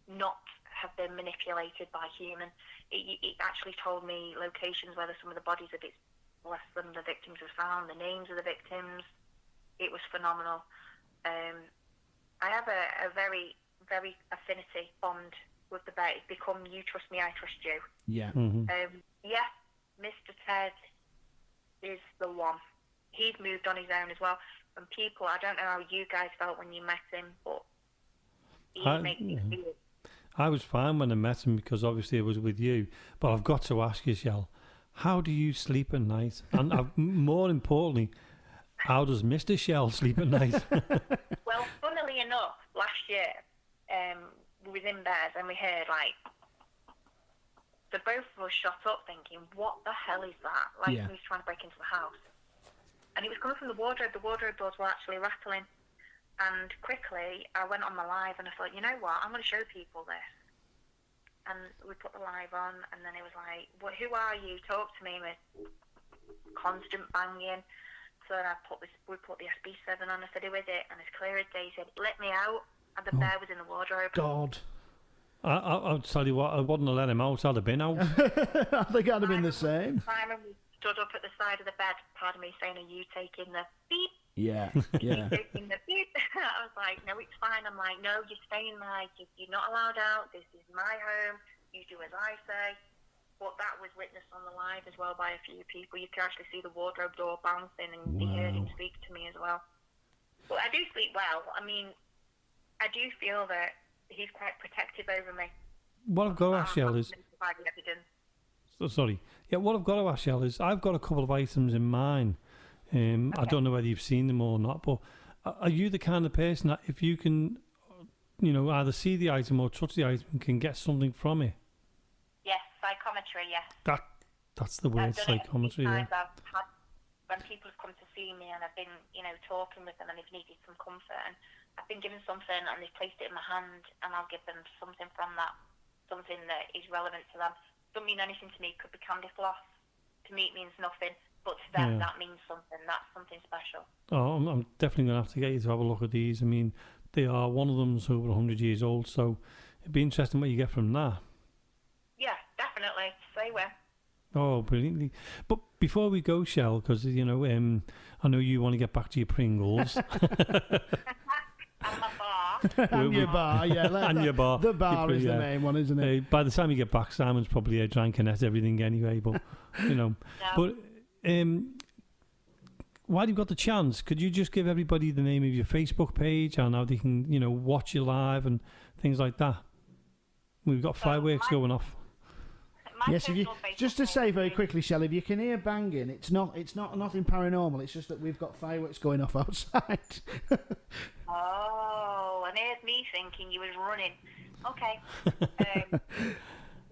not have been manipulated by human. It actually told me locations where some of the bodies of its less than the victims were found, the names of the victims. It was phenomenal. I have a very, very affinity bond with the bear. It's become you trust me, I trust you. Yeah. Mm-hmm. Mr. Ted is the one. He's moved on his own as well. And people, I don't know how you guys felt when you met him, but he makes me feel. I was fine when I met him because obviously it was with you. But I've got to ask you, Shell, how do you sleep at night? And more importantly, how does Mr. Shell sleep at night? Well, funnily enough, last year, we was in bed and we heard the both of us shot up thinking, what the hell is that? He was trying to break into the house. And it was coming from the wardrobe. The wardrobe doors were actually rattling. And quickly, I went on my live and I thought, you know what, I'm going to show people this. And we put the live on, and then it was like, who are you? Talk to me, with constant banging. So then we put the SB7 on. I said, who is it? And as clear as day, he said, let me out. And the bear was in the wardrobe. God. I'll tell you what, I wouldn't have let him out. I'd have been out. I think I'd have been the same. Simon stood up at the side of the bed, pardon me, saying, are you taking the beep? Yeah. Taking the beep. I was like, no, it's fine. I'm like, no, you're staying there. You're not allowed out. This is my home. You do as I say. But that was witnessed on the live as well by a few people. You can actually see the wardrobe door bouncing, and you heard him speak to me as well. But I do sleep well. I mean, I do feel that he's quite protective over me. What I've got to ask Shell is... Sorry. Yeah, what I've got to ask Shell is, I've got a couple of items in mind. Okay. I don't know whether you've seen them or not, but are you the kind of person that if you can, either see the item or touch the item, can get something from it? Yes, psychometry, yes. That's the word, psychometry, yeah. I've had, when people have come to see me and I've been, talking with them and they've needed some comfort, and I've been given something and they've placed it in my hand, and I'll give them something from that, something that is relevant to them. Doesn't mean anything to me. Could be candy floss. To me, it means nothing. But to them, that means something. That's something special. Oh, I'm definitely going to have to get you to have a look at these. I mean, one of them's over 100 years old, so it'd be interesting what you get from that. Yeah, definitely. definitely. Say where. Oh, brilliantly. But before we go, Shell, because, I know you want to get back to your Pringles. And my bar. And your bar, yeah. And your bar. The bar is the main one, isn't it? By the time you get back, Simon's probably drank and everything anyway. But, No. But while you've got the chance, could you just give everybody the name of your Facebook page and how they can, watch you live and things like that? We've got fireworks going off. Yes, just to say very quickly, Shelley, if you can hear banging, it's nothing paranormal. It's just that we've got fireworks going off outside. Oh, and here's me thinking you was running. Okay.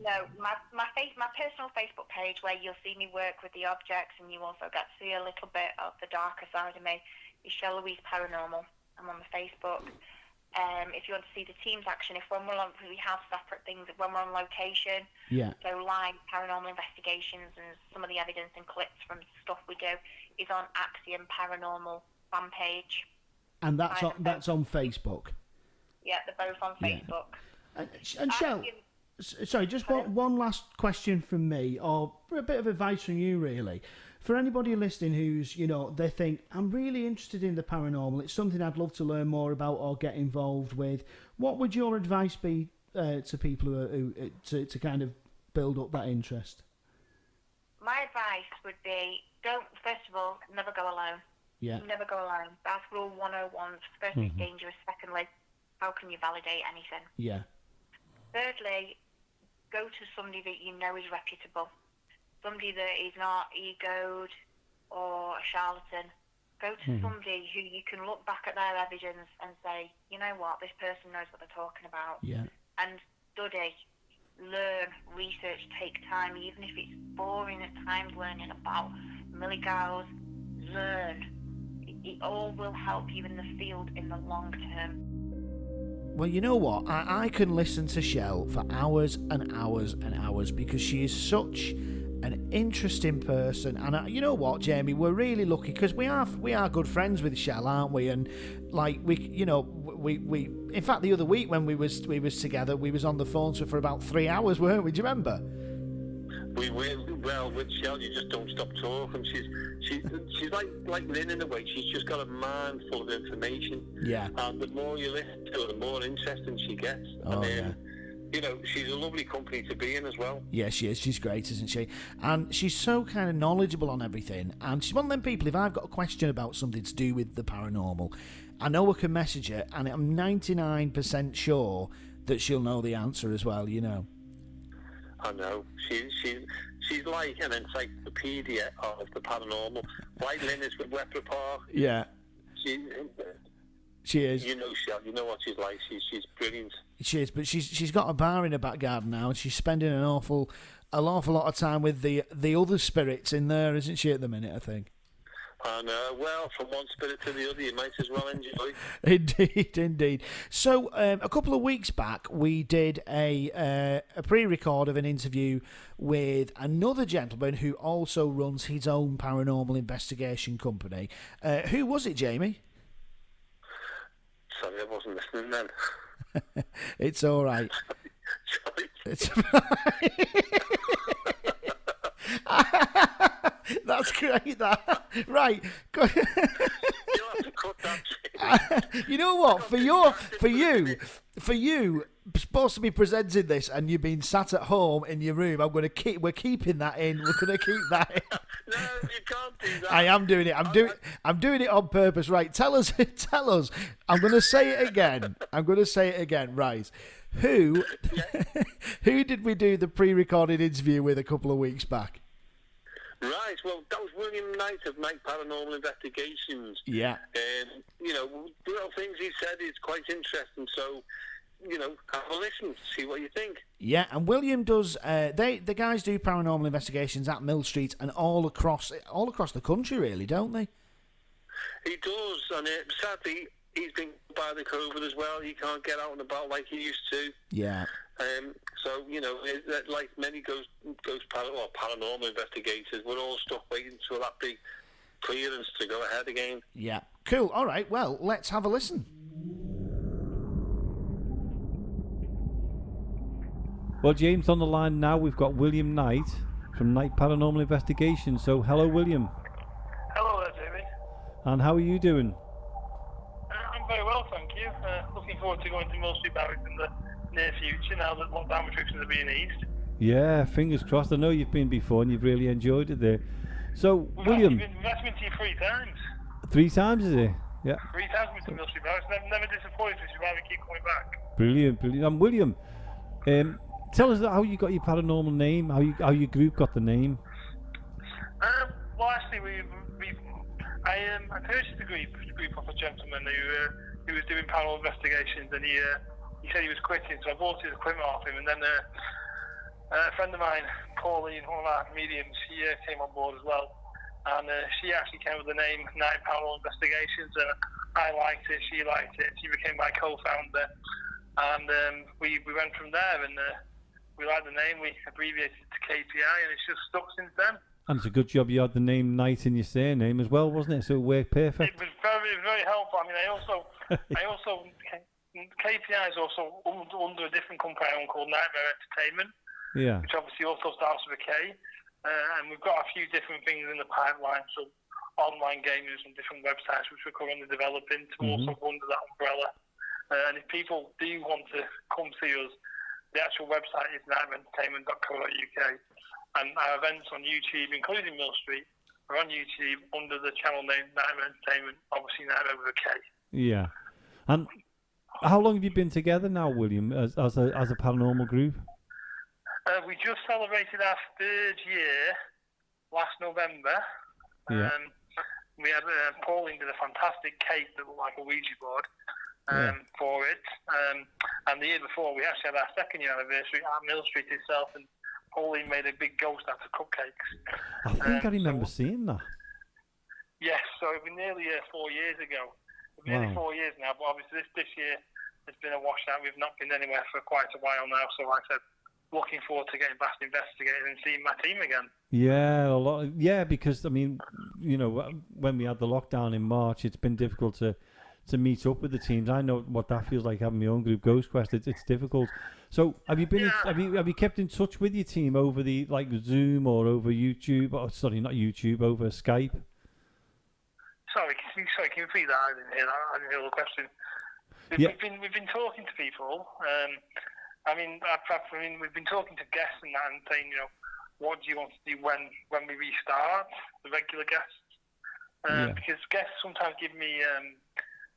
No, my personal Facebook page where you'll see me work with the objects, and you also get to see a little bit of the darker side of me, is Louise Paranormal. I'm on the Facebook. If you want to see the team's action, we have separate things when we're on location. Yeah. So live paranormal investigations and some of the evidence and clips from stuff we do is on Axiom Paranormal fan page. And that's on Facebook. Yeah, they're both on Facebook. And Shell, sorry, just one last question from me, or a bit of advice from you, really. For anybody listening who's, they think, I'm really interested in the paranormal, it's something I'd love to learn more about or get involved with, what would your advice be to people who to kind of build up that interest? My advice would be, first of all, never go alone. Yeah. Never go alone. That's rule 101. Firstly, it's dangerous. Secondly, how can you validate anything? Yeah. Thirdly, go to somebody that you know is reputable. Somebody that is not egoed or a charlatan. Go to somebody who you can look back at their evidence and say, you know what, this person knows what they're talking about. Yeah. And study, learn, research, take time, even if it's boring at times learning about milligauss, learn. It all will help you in the field in the long term. Well, you know what? I can listen to Shell for hours and hours and hours because she is such an interesting person. And you know what, Jamie? We're really lucky because we are good friends with Shell, aren't we? And like we in fact the other week when we was together, we was on the phone for about 3 hours, weren't we? Do you remember? Well, with Shell, you just don't stop talking. She's like Lynn in a way. She's just got a mind full of information. Yeah. And the more you listen to her, the more interesting she gets. Oh, yeah. She's a lovely company to be in as well. Yeah, she is. She's great, isn't she? And she's so kind of knowledgeable on everything. And she's one of them people, if I've got a question about something to do with the paranormal, I know I can message her, and I'm 99% sure that she'll know the answer as well, I know. She's like an encyclopedia of the paranormal. Like Lynn is with Wepre Park. Yeah. She is. You know Shell. You know what she's like. She's brilliant. She is, but she's got a bar in her back garden now, and she's spending an awful lot of time with the other spirits in there, isn't she? At the minute, I think. And well, from one spirit to the other, you might as well enjoy. Indeed. So a couple of weeks back, we did a pre-record of an interview with another gentleman who also runs his own paranormal investigation company. Who was it, Jamie? Sorry, I wasn't listening then. It's all right. Sorry. It's That's great, that. Right. You'll have to cut that. You know what? For you, supposed to be presenting this, and you've been sat at home in your room. We're keeping that in. We're going to keep that in. No, you can't do that. I am doing it. I'm doing it on purpose. Right. Tell us. I'm going to say it again. Right. Who did we do the pre-recorded interview with a couple of weeks back? Right, well, that was William Knight of Knight Paranormal Investigations. Yeah. The little things he said is quite interesting, so, have a listen, see what you think. Yeah, and William does, the guys do paranormal investigations at Mill Street and all across the country, really, don't they? He does, and sadly, he's been by the COVID as well. He can't get out and about like he used to. Yeah. So, like many paranormal investigators, we're all stuck waiting for that big clearance to go ahead again. Yeah. Cool. All right. Well, let's have a listen. Well, James, on the line now, we've got William Knight from Knight Paranormal Investigation. So, hello, William. Hello there, David. And how are you doing? I'm very well, thank you. Looking forward to going to Mill Street Barracks in the near future now that lockdown restrictions are being eased. Yeah, fingers crossed. I know you've been before and you've really enjoyed it there. So, William... We've actually been to you 3 times. 3 times, is it? Yeah. 3 times we've been to Mill Street Barracks. Never disappointed, which is why we keep coming back. Brilliant. And William, tell us how you got your paranormal name, how your group got the name. Well, actually, I purchased the group off a gentleman who was doing paranormal investigations, and he said he was quitting, so I bought his equipment off him, and then a friend of mine, Pauline, one of our mediums, she came on board as well, and she actually came with the name Night Paranormal Investigations, and I liked it, she liked it, she became my co-founder, and we went from there, and we liked the name, we abbreviated it to KPI, and it's just stuck since then. And it's a good job you had the name Knight in your surname as well, wasn't it? So it worked perfect. It was very helpful. I mean, I also KPI is also under a different company I own called Nightmare Entertainment, which obviously also starts with a K. And we've got a few different things in the pipeline, so online gamers and different websites which we're currently developing to also go under that umbrella. And if people do want to come see us, the actual website is nightmareentertainment.co.uk. And our events on YouTube, including Mill Street, are on YouTube under the channel name Nightmare Entertainment, obviously Nightmare with a K. Yeah. And how long have you been together now, William, as a paranormal group? We just celebrated our 3rd year last November. Yeah. We had Pauline did a fantastic cake that looked like a Ouija board for it. And the year before, we actually had our 2nd year anniversary at Mill Street itself, and Pauline made a big ghost out of cupcakes. I think I remember seeing that. Yes, so it was nearly 4 years ago. It's nearly 4 years now, but obviously this year has been a washout. We've not been anywhere for quite a while now, so like I said, looking forward to getting back to investigating and seeing my team again. Yeah, because, I mean, you know, when we had the lockdown in March, it's been difficult to meet up with the teams. I know what that feels like having my own group, Ghost Quest. It's difficult. So have you been? Have you kept in touch with your team over the Zoom or over YouTube? Or sorry, not YouTube, over Skype. Sorry, can you repeat that? I didn't hear the question. We've been talking to people. We've been talking to guests and that, and saying, you know, what do you want to do when we restart the regular guests? Because guests sometimes give me.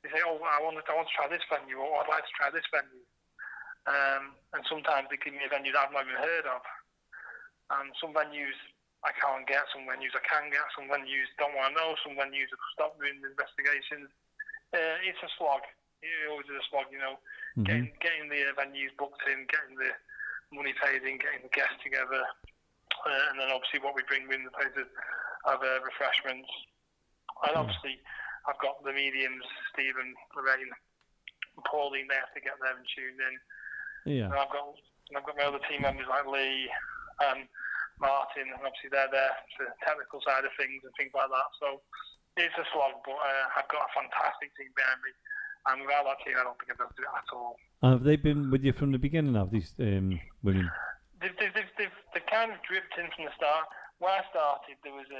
They say, oh, I want to try this venue, or I'd like to try this venue. And sometimes they give me a venue that I've not even heard of. And some venues I can't get, some venues I can get, some venues don't want to know, some venues have stopped doing the investigations. It's a slog. It always is a slog, you know. Getting the venues booked in, getting the money paid in, getting the guests together. And then obviously what we bring in the places of refreshments. And obviously I've got the mediums, Stephen, Lorraine, and Pauline. They have to get there and tune in. Yeah. And I've got my other team members like Lee and Martin, and obviously they're there for the technical side of things and things like that. So it's a slog, but I've got a fantastic team behind me. And without that team, I don't think I'd be able to do it at all. And have they been with you from the beginning of these, William? They've kind of dripped in from the start. When I started, there was 3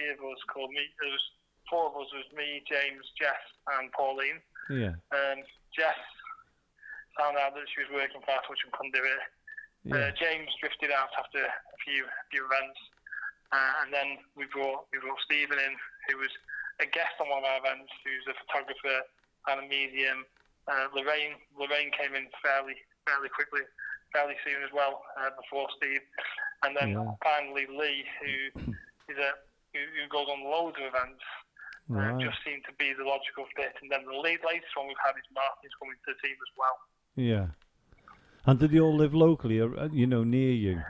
of us called me. There was 4 of us. It was me, James, Jess, and Pauline. Yeah. Jess found out that she was working far too much and couldn't do it. Yeah. James drifted out after a few events, and then we brought Stephen in, who was a guest on one of our events, who's a photographer and a medium. Lorraine came in fairly quickly, fairly soon as well, before Steve, and then finally Lee, who goes on loads of events. Just seemed to be the logical fit, and then the latest one we've had is Martin's coming to the team as well. Yeah. And did they all live locally, or near you?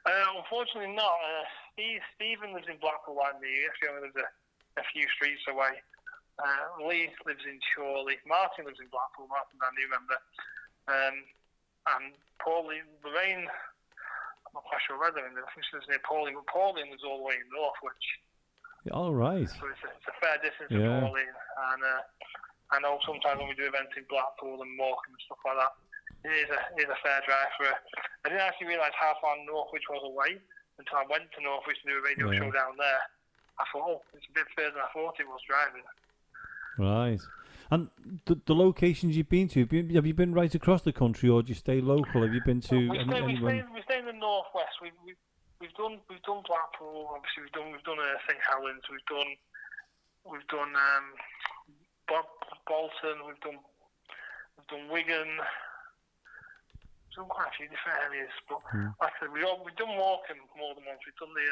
Unfortunately not. Stephen lives in Blackpool like me. He actually only lives a few streets away. Lee lives in Chorley. Martin lives in Blackpool. Martin's our new member. And Pauline, Lorraine, I'm not quite sure where they're in. I think she lives near Pauline, but Pauline lives all the way in Northwich. All right. So it's a fair distance from Pauline. And I know sometimes when we do events in Blackpool and Morecambe and stuff like that, It is a fair drive for her. I didn't actually realise how far Northwich was away until I went to Northwich to do a radio show down there. I thought, it's a bit further than I thought it was driving. Right. And the locations you've been to, have you been right across the country, or do you stay local? Have you been to we stay in the northwest. We've done Blackpool. Obviously, we've done St Helens. We've done Bolton. We've done Wigan. We've done quite a few different areas. But like I said, we've done Morecambe more than once. We've done the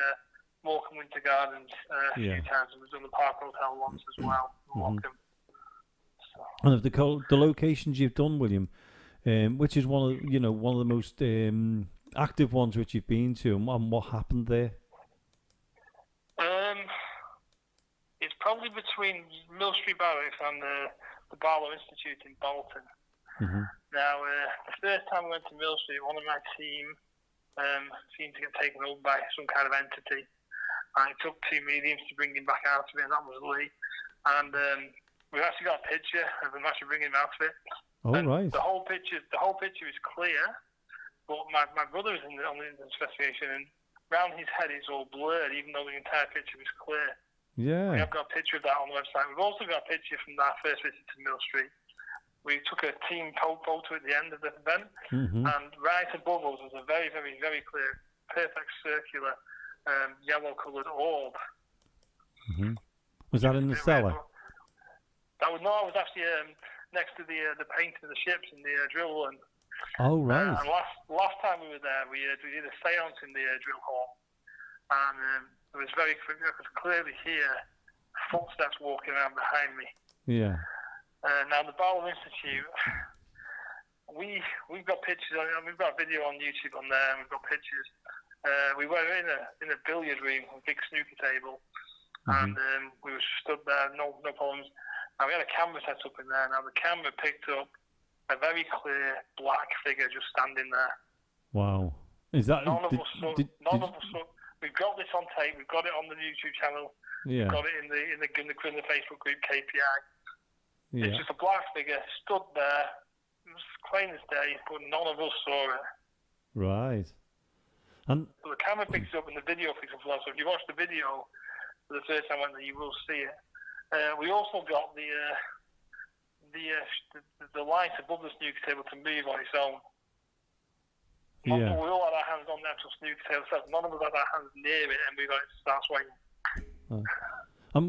Morecambe Winter Gardens a few times, and we've done the Park Hotel once as well. Morecambe. And of the locations you've done, William, which is one of the most active ones which you've been to, and what happened there? It's probably between Mill Street Barracks and the Barlow Institute in Bolton. Now, the first time I went to Mill Street, one of my team seemed to get taken over by some kind of entity. And it took 2 mediums to bring him back out of it, and that was Lee. And we've actually got a picture of him actually bringing him out of it. Oh, right. The whole picture is clear, but my brother was on the investigation, and round his head it's all blurred, even though the entire picture was clear. Yeah. We have got a picture of that on the website. We've also got a picture from our first visit to Mill Street. We took a team photo at the end of the event, and right above us was a very, very, very clear, perfect circular yellow-coloured orb. Was that in the cellar? That was actually next to the painting of the ships in the drill run. Oh, right. And last time we were there, we did a séance in the drill hall, and it was I could clearly hear footsteps walking around behind me. Yeah. Now the Barlow Institute, we've got pictures we've got a video on YouTube on there, and we've got pictures. We were in a billiard room, a big snooker table, and we were stood there, no problems. And we had a camera set up in there. Now the camera picked up a very clear black figure just standing there. Wow. Is that none of us saw? We've got this on tape. We've got it on the YouTube channel. Yeah. We've got it in the Facebook group KPI. Yeah. It's just a black figure stood there. It was plain as day, but none of us saw it. Right. And so the camera picks up and the video picks up. So if you watch the video for the first time, you will see it. We also got the light above the snooker table to move on its own. Yeah. We all had our hands on the actual snooker table, so none of us had our hands near it, and we got it to start swinging. And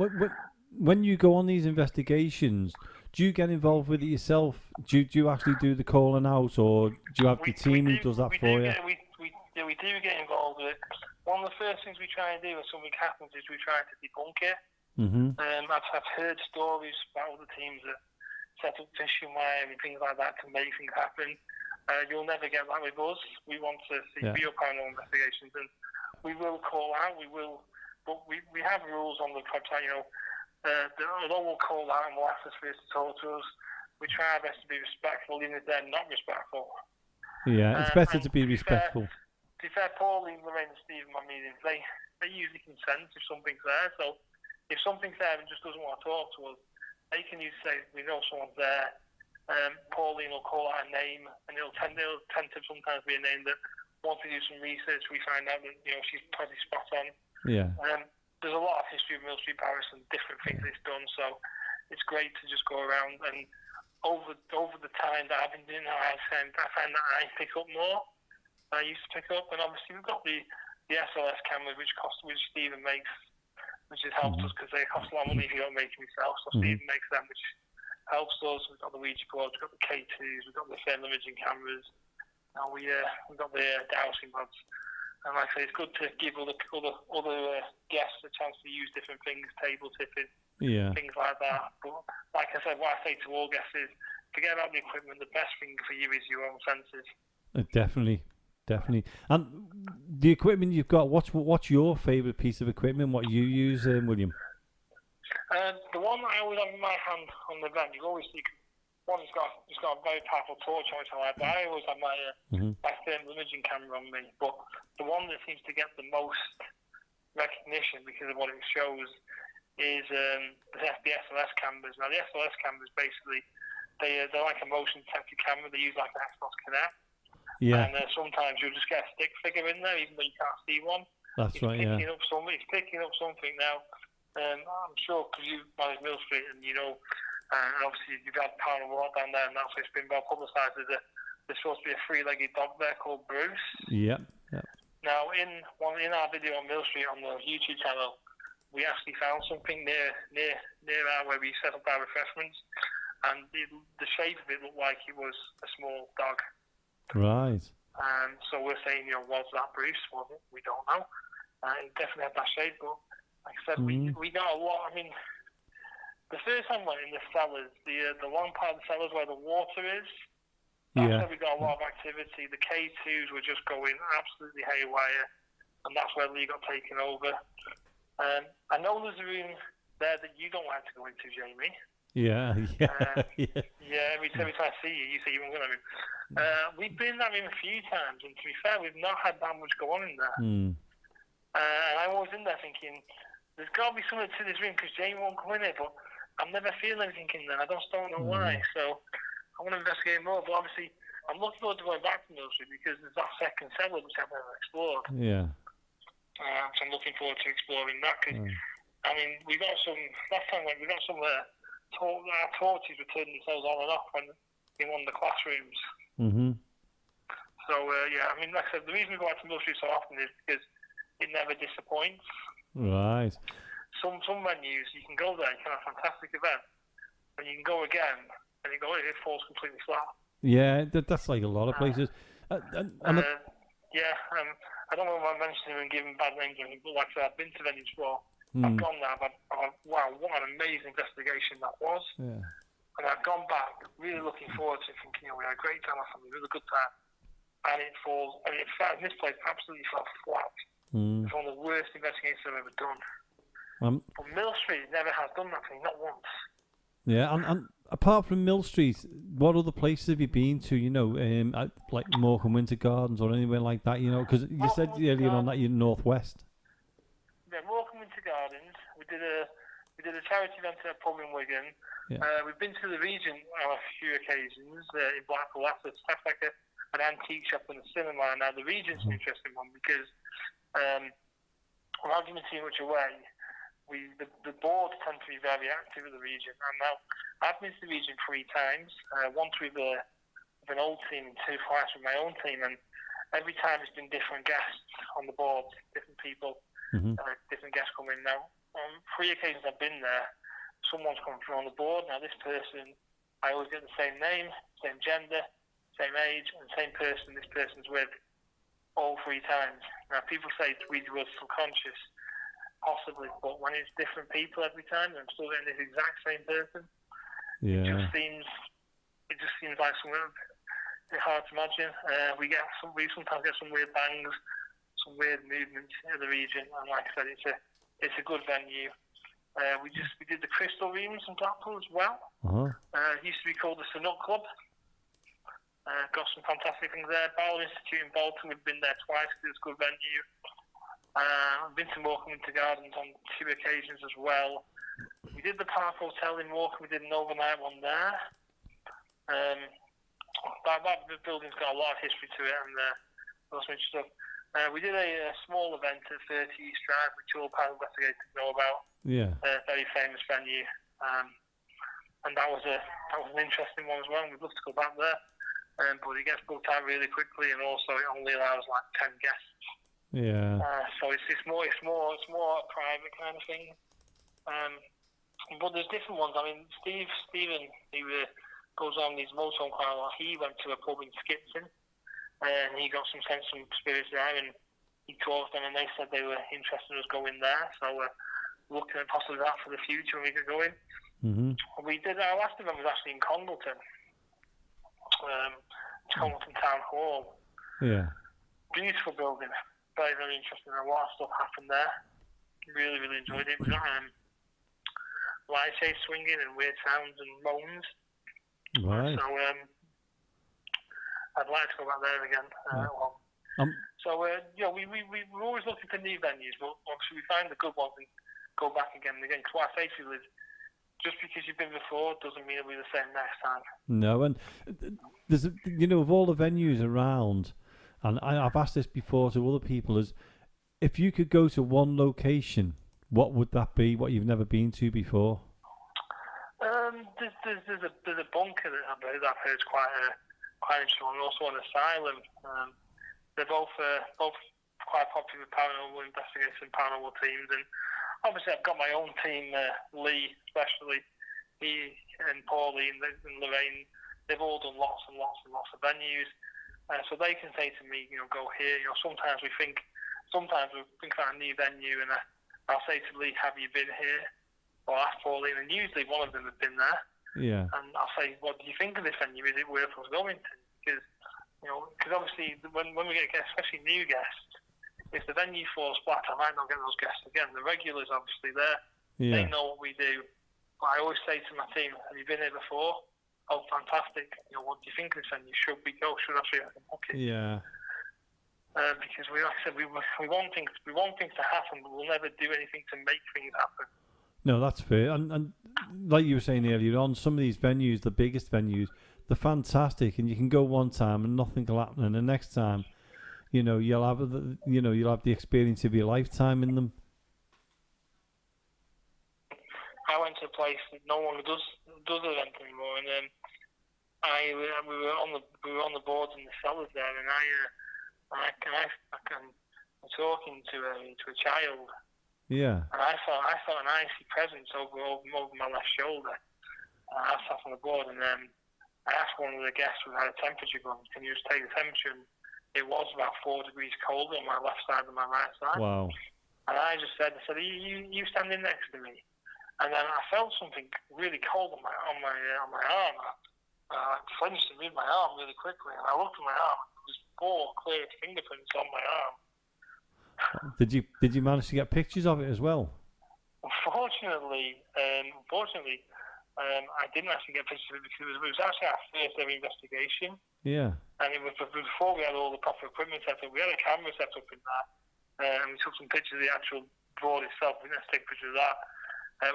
when you go on these investigations, do you get involved with it yourself? Do you actually do the calling out, or do you have the team who does that for you? We do get involved with it. One of the first things we try and do when something happens is we try to debunk it. I've heard stories about other teams that set up fishing wire and things like that to make things happen. You'll never get that with us. We want to see real paranormal investigations, and we will call out. But we have rules on the website. Although we'll call out and we'll ask the spirits to talk to us, we try our best to be respectful, even if they're not respectful. Yeah, it's better to be respectful. To be fair, Pauline, Lorraine, and Stephen, my meetings, they usually consent if something's there. So if something's there and just doesn't want to talk to us, they can usually say, we know someone's there. Pauline will call out a name, and it'll tend to sometimes be a name that once we do some research, we find out that she's probably spot on. Yeah. There's a lot of history of Mill Street Barracks and different things it's done, so it's great to just go around. And over the time that I've been doing that, I find that I pick up more than I used to pick up. And obviously we've got the Sls Cameras, which Stephen makes, which has helped us because they cost a lot of money if you don't make them yourself. So Stephen makes them, which helps us. We've got the Ouija boards, we've got the K2s, we've got the thermal imaging cameras. Now we've got the dowsing rods. And like I say, it's good to give other guests a chance to use different things, table tipping, things like that. But like I said, what I say to all guests is, forget about the equipment. The best thing for you is your own senses. Definitely. And the equipment you've got, what's your favourite piece of equipment? What you use, William? The one that I always have in my hand on the event, you always see one has got a very powerful torch on it, but I always have my thermal imaging camera on me. But the one that seems to get the most recognition because of what it shows is the Sls Cameras. Now the Sls Cameras basically they're like a motion detector camera. They use like an Xbox Kinect. Yeah. And sometimes you'll just get a stick figure in there, even though you can't see one. That's right, yeah. It's picking up something now. I'm sure because you manage Mill Street and obviously you've had Paranormal down there, and that's why it's been well publicised. There's supposed to be a three-legged dog there called Bruce. Yep. Now, in our video on Mill Street on the YouTube channel, we actually found something near where we set up our refreshments, and the shape of it looked like it was a small dog. Right. So we're saying, was that Bruce? Was it? We don't know. It definitely had that shape, but like I said, we got a lot. I mean, the first time we went in the cellars, the long part of the cellars where the water is, that's where we got a lot of activity. The K2s were just going absolutely haywire, and that's where Lee got taken over. I know there's a room there that you don't like to go into, Jamie. Yeah. Every time I see you say you won't go in that room. We've been in that room a few times, and to be fair, we've not had that much go on in there. And I'm always in there thinking, there's got to be something to this room because Jamie won't go in it, but I'm never feeling anything in there. I just don't know why. So I want to investigate more, but obviously I'm looking forward to going back to Mill Street because there's that second cellar which I've never explored. Yeah. So I'm looking forward to exploring that because, I mean, last time we got some our torches were turning themselves on and off in one of the classrooms. So, I mean, like I said, the reason we go out to Mill Street so often is because it never disappoints. Right. Some venues, you can go there, you can have a fantastic event, and you can go again, and it falls completely flat. Yeah, that's like a lot of places. I don't know if I'm mentioning and giving bad names or anything, but like I said, I've been to venues before. I've gone there, wow, what an amazing investigation that was. Yeah. And I've gone back, really looking forward to it, thinking, we had a great time, we had a good time. And it falls, and in fact, this place absolutely fell flat. It's one of the worst investigations I've ever done. But Mill Street never has done that to me, not once. Yeah, and apart from Mill Street, what other places have you been to, like Morecambe Winter Gardens or anywhere like that, because you said earlier on that you're northwest. Yeah, Morecambe Winter Gardens. We did a charity event at a pub in Wigan. Yeah. We've been to the region on a few occasions in Blackpool. That's like an antique shop and a cinema. Now, the region's an interesting one because without giving too much away, the board tend to be very active in the region. And now, I've been to the region 3 times. Once with an old team and 2 twice with my own team. And every time it's been different guests on the board, different people. Different guests come in. Now, on 3 occasions I've been there, someone's come through on the board. Now, this person, I always get the same name, same gender, same age, and same person this person's with all 3 times. Now, people say it's weird was subconscious, possibly, but when it's different people every time, and I'm still getting this exact same person, it just seems like something a bit hard to imagine. We sometimes get some weird bangs, some weird movements in the region, and like I said, it's a good venue. We did the Crystal Rooms in Blackpool as well. It used to be called the Sanuk Club. Got some fantastic things there. Bowler Institute in Bolton, we've been there twice. It's a good venue. I've been to Morecambe Winter Gardens on 2 occasions as well. We did the Park Hotel in Morecambe. We did an overnight one there. That building's got a lot of history to it, and lots of stuff. We did a small event at 30 East Drive, which all panel investigators know about. Yeah. Very famous venue. And that was an interesting one as well. We'd love to go back there. But it gets booked out really quickly, and also it only allows like 10 guests. Yeah. So it's more a private kind of thing. But there's different ones. I mean, Stephen, he goes on these motorhome quite a lot. He went to a pub in Skipton, and he got some spirits there, and he talked to them, and they said they were interested in us going there. So we're looking at possibly that for the future when we get going. We did our last event was actually in Congleton. Congleton Town Hall. Yeah. Beautiful building. Very, very interesting. A lot of stuff happened there. Really, really enjoyed it. We got light shade swinging and weird sounds and moans. Right. So I'd like to go back there again. We're always looking for new venues, but obviously we find the good ones and go back again and again. Because what I say to you is, just because you've been before doesn't mean it'll be the same next time. No, and there's, of all the venues around, and I've asked this before to other people, is if you could go to one location, what would that be? What you've never been to before? There's a bunker that I've heard is quite interesting, and also an asylum. They're both quite popular paranormal investigation paranormal teams, and obviously I've got my own team, Lee especially, he and Pauline and Lorraine. They've all done lots and lots and lots of venues, so they can say to me, go here. Sometimes we think about a new venue, and I'll say to Lee, have you been here? Or ask Pauline, and usually one of them has been there. Yeah. And I'll say, what do you think of this venue? Is it worth us going to? Because obviously when we get guests, especially new guests, if the venue falls flat, I might not get those guests again. The regulars obviously there, they know what we do. But I always say to my team, have you been here before? Oh, fantastic. What do you think of this venue? Should we go? Should I see it? Okay. Yeah. Because like I said, we want things to happen, but we'll never do anything to make things happen. No, that's fair. And like you were saying earlier on, some of these venues, the biggest venues, they're fantastic, and you can go one time and nothing will happen, and the next time, you'll have the experience of your lifetime in them. I went to a place that no one does event anymore, and we were on the boards in the cellars there, and I'm talking to a child. Yeah. And I felt an icy presence over my left shoulder. And I sat on the board, and I asked one of the guests who had a temperature gun, can you just take the temperature? And it was about 4 degrees colder on my left side than my right side. Wow. And I said, are you standing next to me? And then I felt something really cold on my arm. I clenched and moved my arm really quickly, and I looked at my arm. There was 4 clear fingerprints on my arm. Did you manage to get pictures of it as well? Unfortunately, I didn't actually get pictures of it because it was actually our first ever investigation. Yeah. And it was before we had all the proper equipment set up. We had a camera set up in there, and we took some pictures of the actual board itself. We didn't take pictures of that,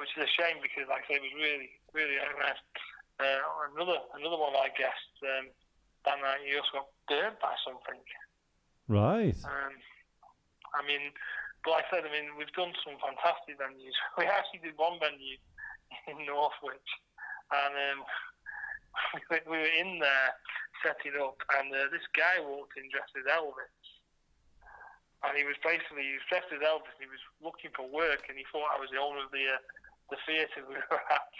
which is a shame because, like I say, it was really, really nice. Another one of our guests that night, he also got burnt by something. Right. But like I said, we've done some fantastic venues. We actually did one venue in Northwich, and we were in there setting up, and this guy walked in dressed as Elvis, and he was dressed as Elvis, and he was looking for work, and he thought I was the owner of the theatre we were at,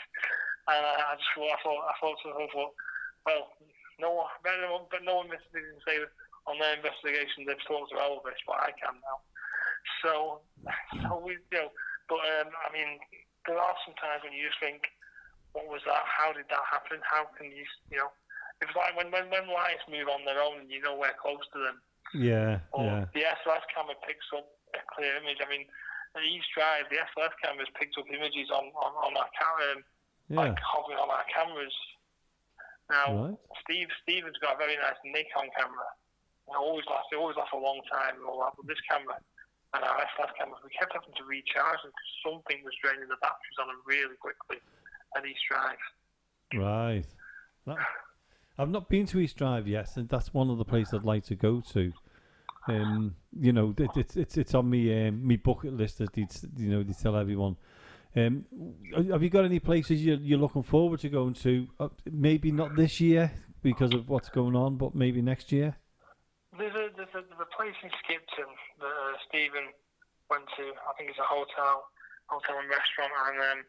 and I thought to myself, well, no one didn't say on their investigation they've talked to Elvis, but I can now. So we, there are some times when you just think, what was that? How did that happen? How can you, it's like when lights move on their own and we're close to them. Yeah. Or the Sls camera picks up a clear image. At East Drive, the Sls cameras picked up images on our camera, like hovering on our cameras. Now, right. Stephen's got a very nice Nikon camera. It always lasts a long time and all that. But this camera and our Sls cameras, we kept having to recharge them because something was draining the batteries on them really quickly at East Drive. Right. I've not been to East Drive yet, and that's one of the places I'd like to go to. It's on me bucket list, as they tell everyone. Have you got any places you're looking forward to going to? Maybe not this year because of what's going on, but maybe next year. There's a place in Skipton that Stephen went to. I think it's a hotel and restaurant. And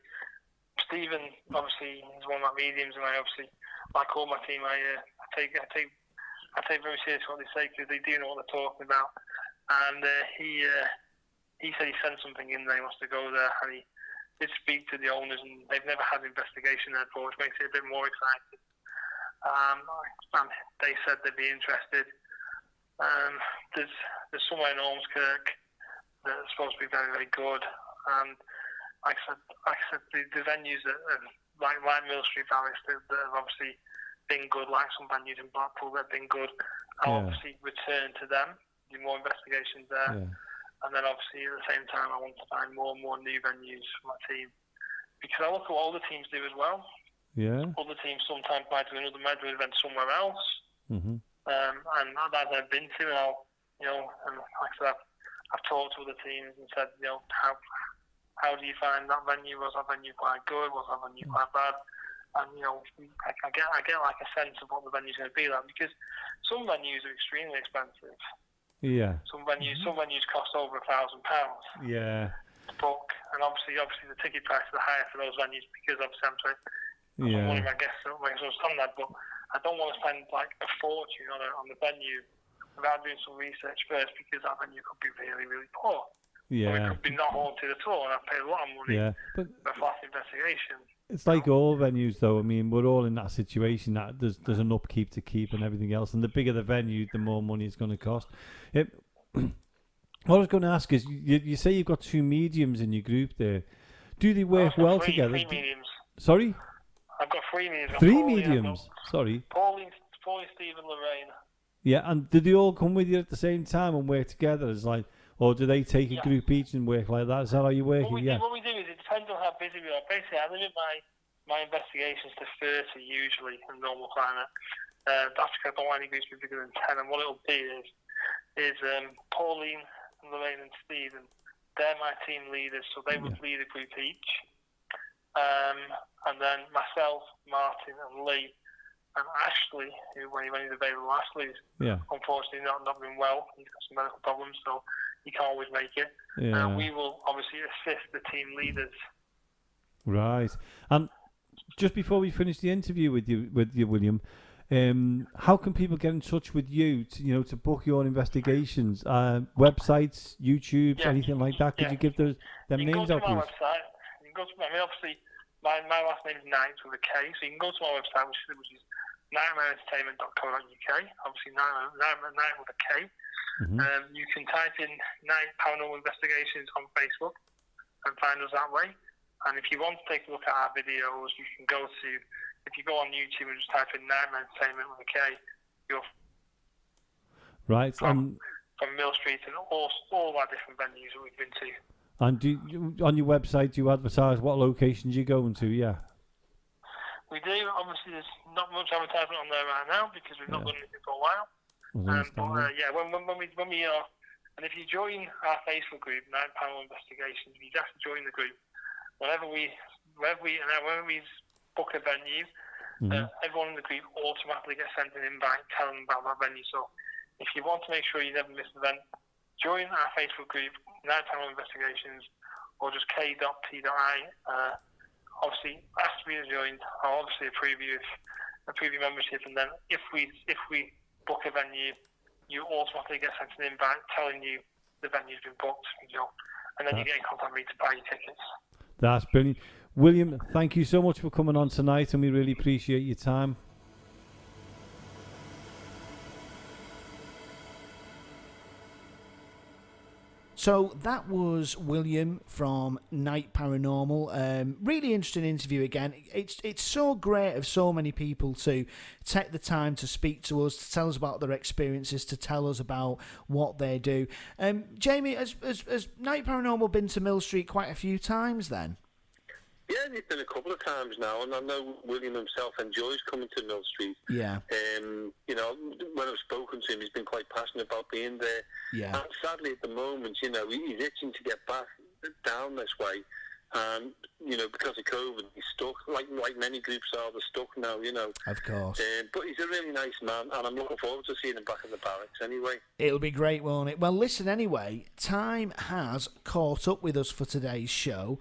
Stephen obviously is one of my mediums, and I obviously, like all my team, I take very seriously what they say because they do know what they're talking about. And he said he sent something in there. He wants to go there, and he did speak to the owners, and they've never had an investigation there before, which makes it a bit more exciting. And they said they'd be interested. There's somewhere in Ormskirk that's supposed to be very, very good. And like I said, the venues that like Mill Street Barracks that have obviously been good, like some venues in Blackpool that have been good. I'll obviously return to them, do more investigations there. Yeah. And then obviously at the same time I want to find more and more new venues for my team because I look at what other teams do as well. Yeah. Other teams sometimes might do an event somewhere else, Mm-hmm. And that I've been to, and and like I said, I've talked to other teams and said, how do you find that venue? Was that venue quite good? Was that venue quite bad? And I get like a sense of what the venue's going to be like, because some venues are extremely expensive. Yeah. Some venues cost over £1,000. Yeah. To book, and obviously the ticket prices are higher for those venues because obviously I'm trying to money my guests on that, but I don't want to spend like a fortune on the venue without doing some research first, because that venue could be really, really poor. Yeah. Or it could be not haunted at all, and I've paid a lot of money but for a flat investigation. It's like all venues, though. I mean, we're all in that situation that there's an upkeep to keep and everything else, and the bigger the venue, the more money it's going to cost. What I was going to ask is, you say you've got 2 mediums in your group there. Do they work well together? 3 mediums. Sorry? I've got 3 mediums. 3 mediums? Sorry. Pauline, Steve and Lorraine. Yeah, and do they all come with you at the same time and work together? Or do they take a group each and work like that? Is that how you work? What we do is, it depends on how busy we are. Basically, I limit my investigations to 30 usually in normal climate. That's because I don't want any groups to be bigger than 10. And what it'll be is Pauline, Lorraine and Stephen, they're my team leaders, so they would lead a group each. And then myself, Martin and Lee, and Ashley, who when he's available, Ashley's unfortunately not been well. He's got some medical problems, so he can't always make it. We will obviously assist the team leaders. Right. And just before we finish the interview with you, William, how can people get in touch with you to book your investigations? Websites, YouTube, anything like that? Could you give them names out, please? Website. You can go to my website. Obviously, my last name is Knight with a K, so you can go to my website, which is nightmareentertainment.co.uk. Obviously, Night with a K. Mm-hmm. You can type in Night Paranormal Investigations on Facebook and find us that way. And if you want to take a look at our videos, you can go to, if you go on YouTube and just type in Nightmare Entertainment with a K, you'll right from Mill Street and all our different venues that we've been to. And on your website, do you advertise what locations you're going to? Yeah. We do. Obviously, there's not much advertisement on there right now because we've not done anything for a while. When we are, and if you join our Facebook group, Night Paranormal Investigations, you have to join the group. Whenever we book a venue, everyone in the group automatically gets sent an invite telling them about that venue. So if you want to make sure you never miss an event, join our Facebook group, Night Paranormal Investigations, or just k.p.i. Obviously, after we are joined, I'll obviously approve your membership, and then if we book a venue, you automatically get sent an invite telling you the venue's been booked, and then you get in contact with me to buy your tickets. That's brilliant. William, thank you so much for coming on tonight, and we really appreciate your time. So that was William from Night Paranormal. Really interesting interview again. It's so great of so many people to take the time to speak to us, to tell us about their experiences, to tell us about what they do. Jamie, has Night Paranormal been to Mill Street quite a few times then? Yeah, he's been a couple of times now, and I know William himself enjoys coming to Mill Street. Yeah. When I've spoken to him, he's been quite passionate about being there. Yeah. And sadly, at the moment, he's itching to get back down this way. And, because of COVID, he's stuck, like many groups are, they're stuck now, Of course. But he's a really nice man, and I'm looking forward to seeing him back in the barracks anyway. It'll be great, won't it? Well, listen, anyway, time has caught up with us for today's show.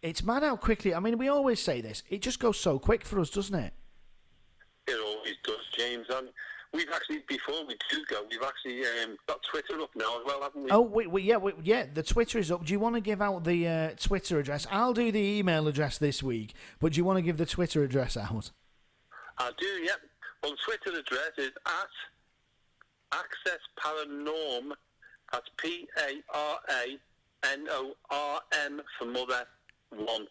It's mad how quickly, we always say this, it just goes so quick for us, doesn't it? It always does, James. And we've actually, before we do go, we've actually got Twitter up now as well, haven't we? Oh, yeah, the Twitter is up. Do you want to give out the Twitter address? I'll do the email address this week, but do you want to give the Twitter address out? I do, yeah. Well, the Twitter address is at Access Paranorm. That's PARANORM for mother 1.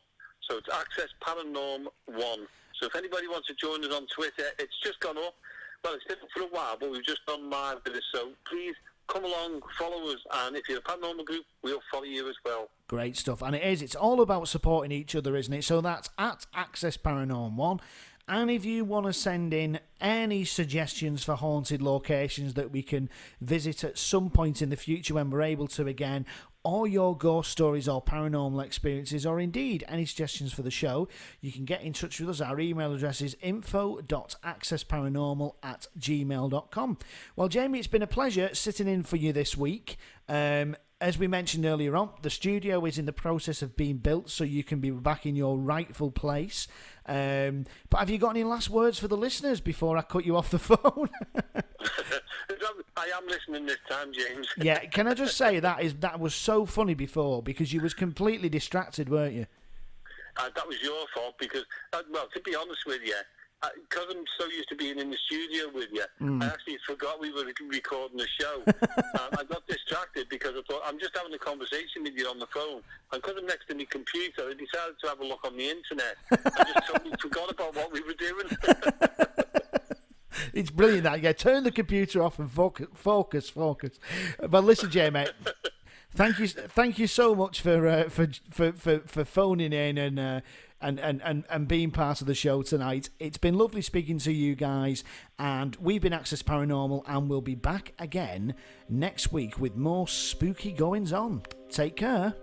So it's Access Paranorm 1. So if anybody wants to join us on Twitter, it's just gone up. Well, it's been up for a while, but we've just gone live with it. So please come along, follow us, and if you're a paranormal group, we'll follow you as well. Great stuff. And it's all about supporting each other, isn't it? So that's at Access Paranormal. And if you want to send in any suggestions for haunted locations that we can visit at some point in the future when we're able to again, or your ghost stories or paranormal experiences, or indeed any suggestions for the show, you can get in touch with us. Our email address is info.accessparanormal@gmail.com. Well, Jamie, it's been a pleasure sitting in for you this week. As we mentioned earlier on, the studio is in the process of being built, so you can be back in your rightful place. But have you got any last words for the listeners before I cut you off the phone? I am listening this time, James. Yeah, can I just say that was so funny before because you was completely distracted, weren't you? That was your fault because, well, to be honest with you, because I'm so used to being in the studio with you, I actually forgot we were recording the show. I got distracted because I thought, I'm just having a conversation with you on the phone. And because I'm next to my computer, I decided to have a look on the internet. I just totally forgot about what we were doing. It's brilliant that. Yeah, turn the computer off and focus. But listen, Jay, mate, thank you so much for phoning in and being part of the show tonight. It's been lovely speaking to you guys, and we've been Access Paranormal, and we'll be back again next week with more spooky goings on. Take care.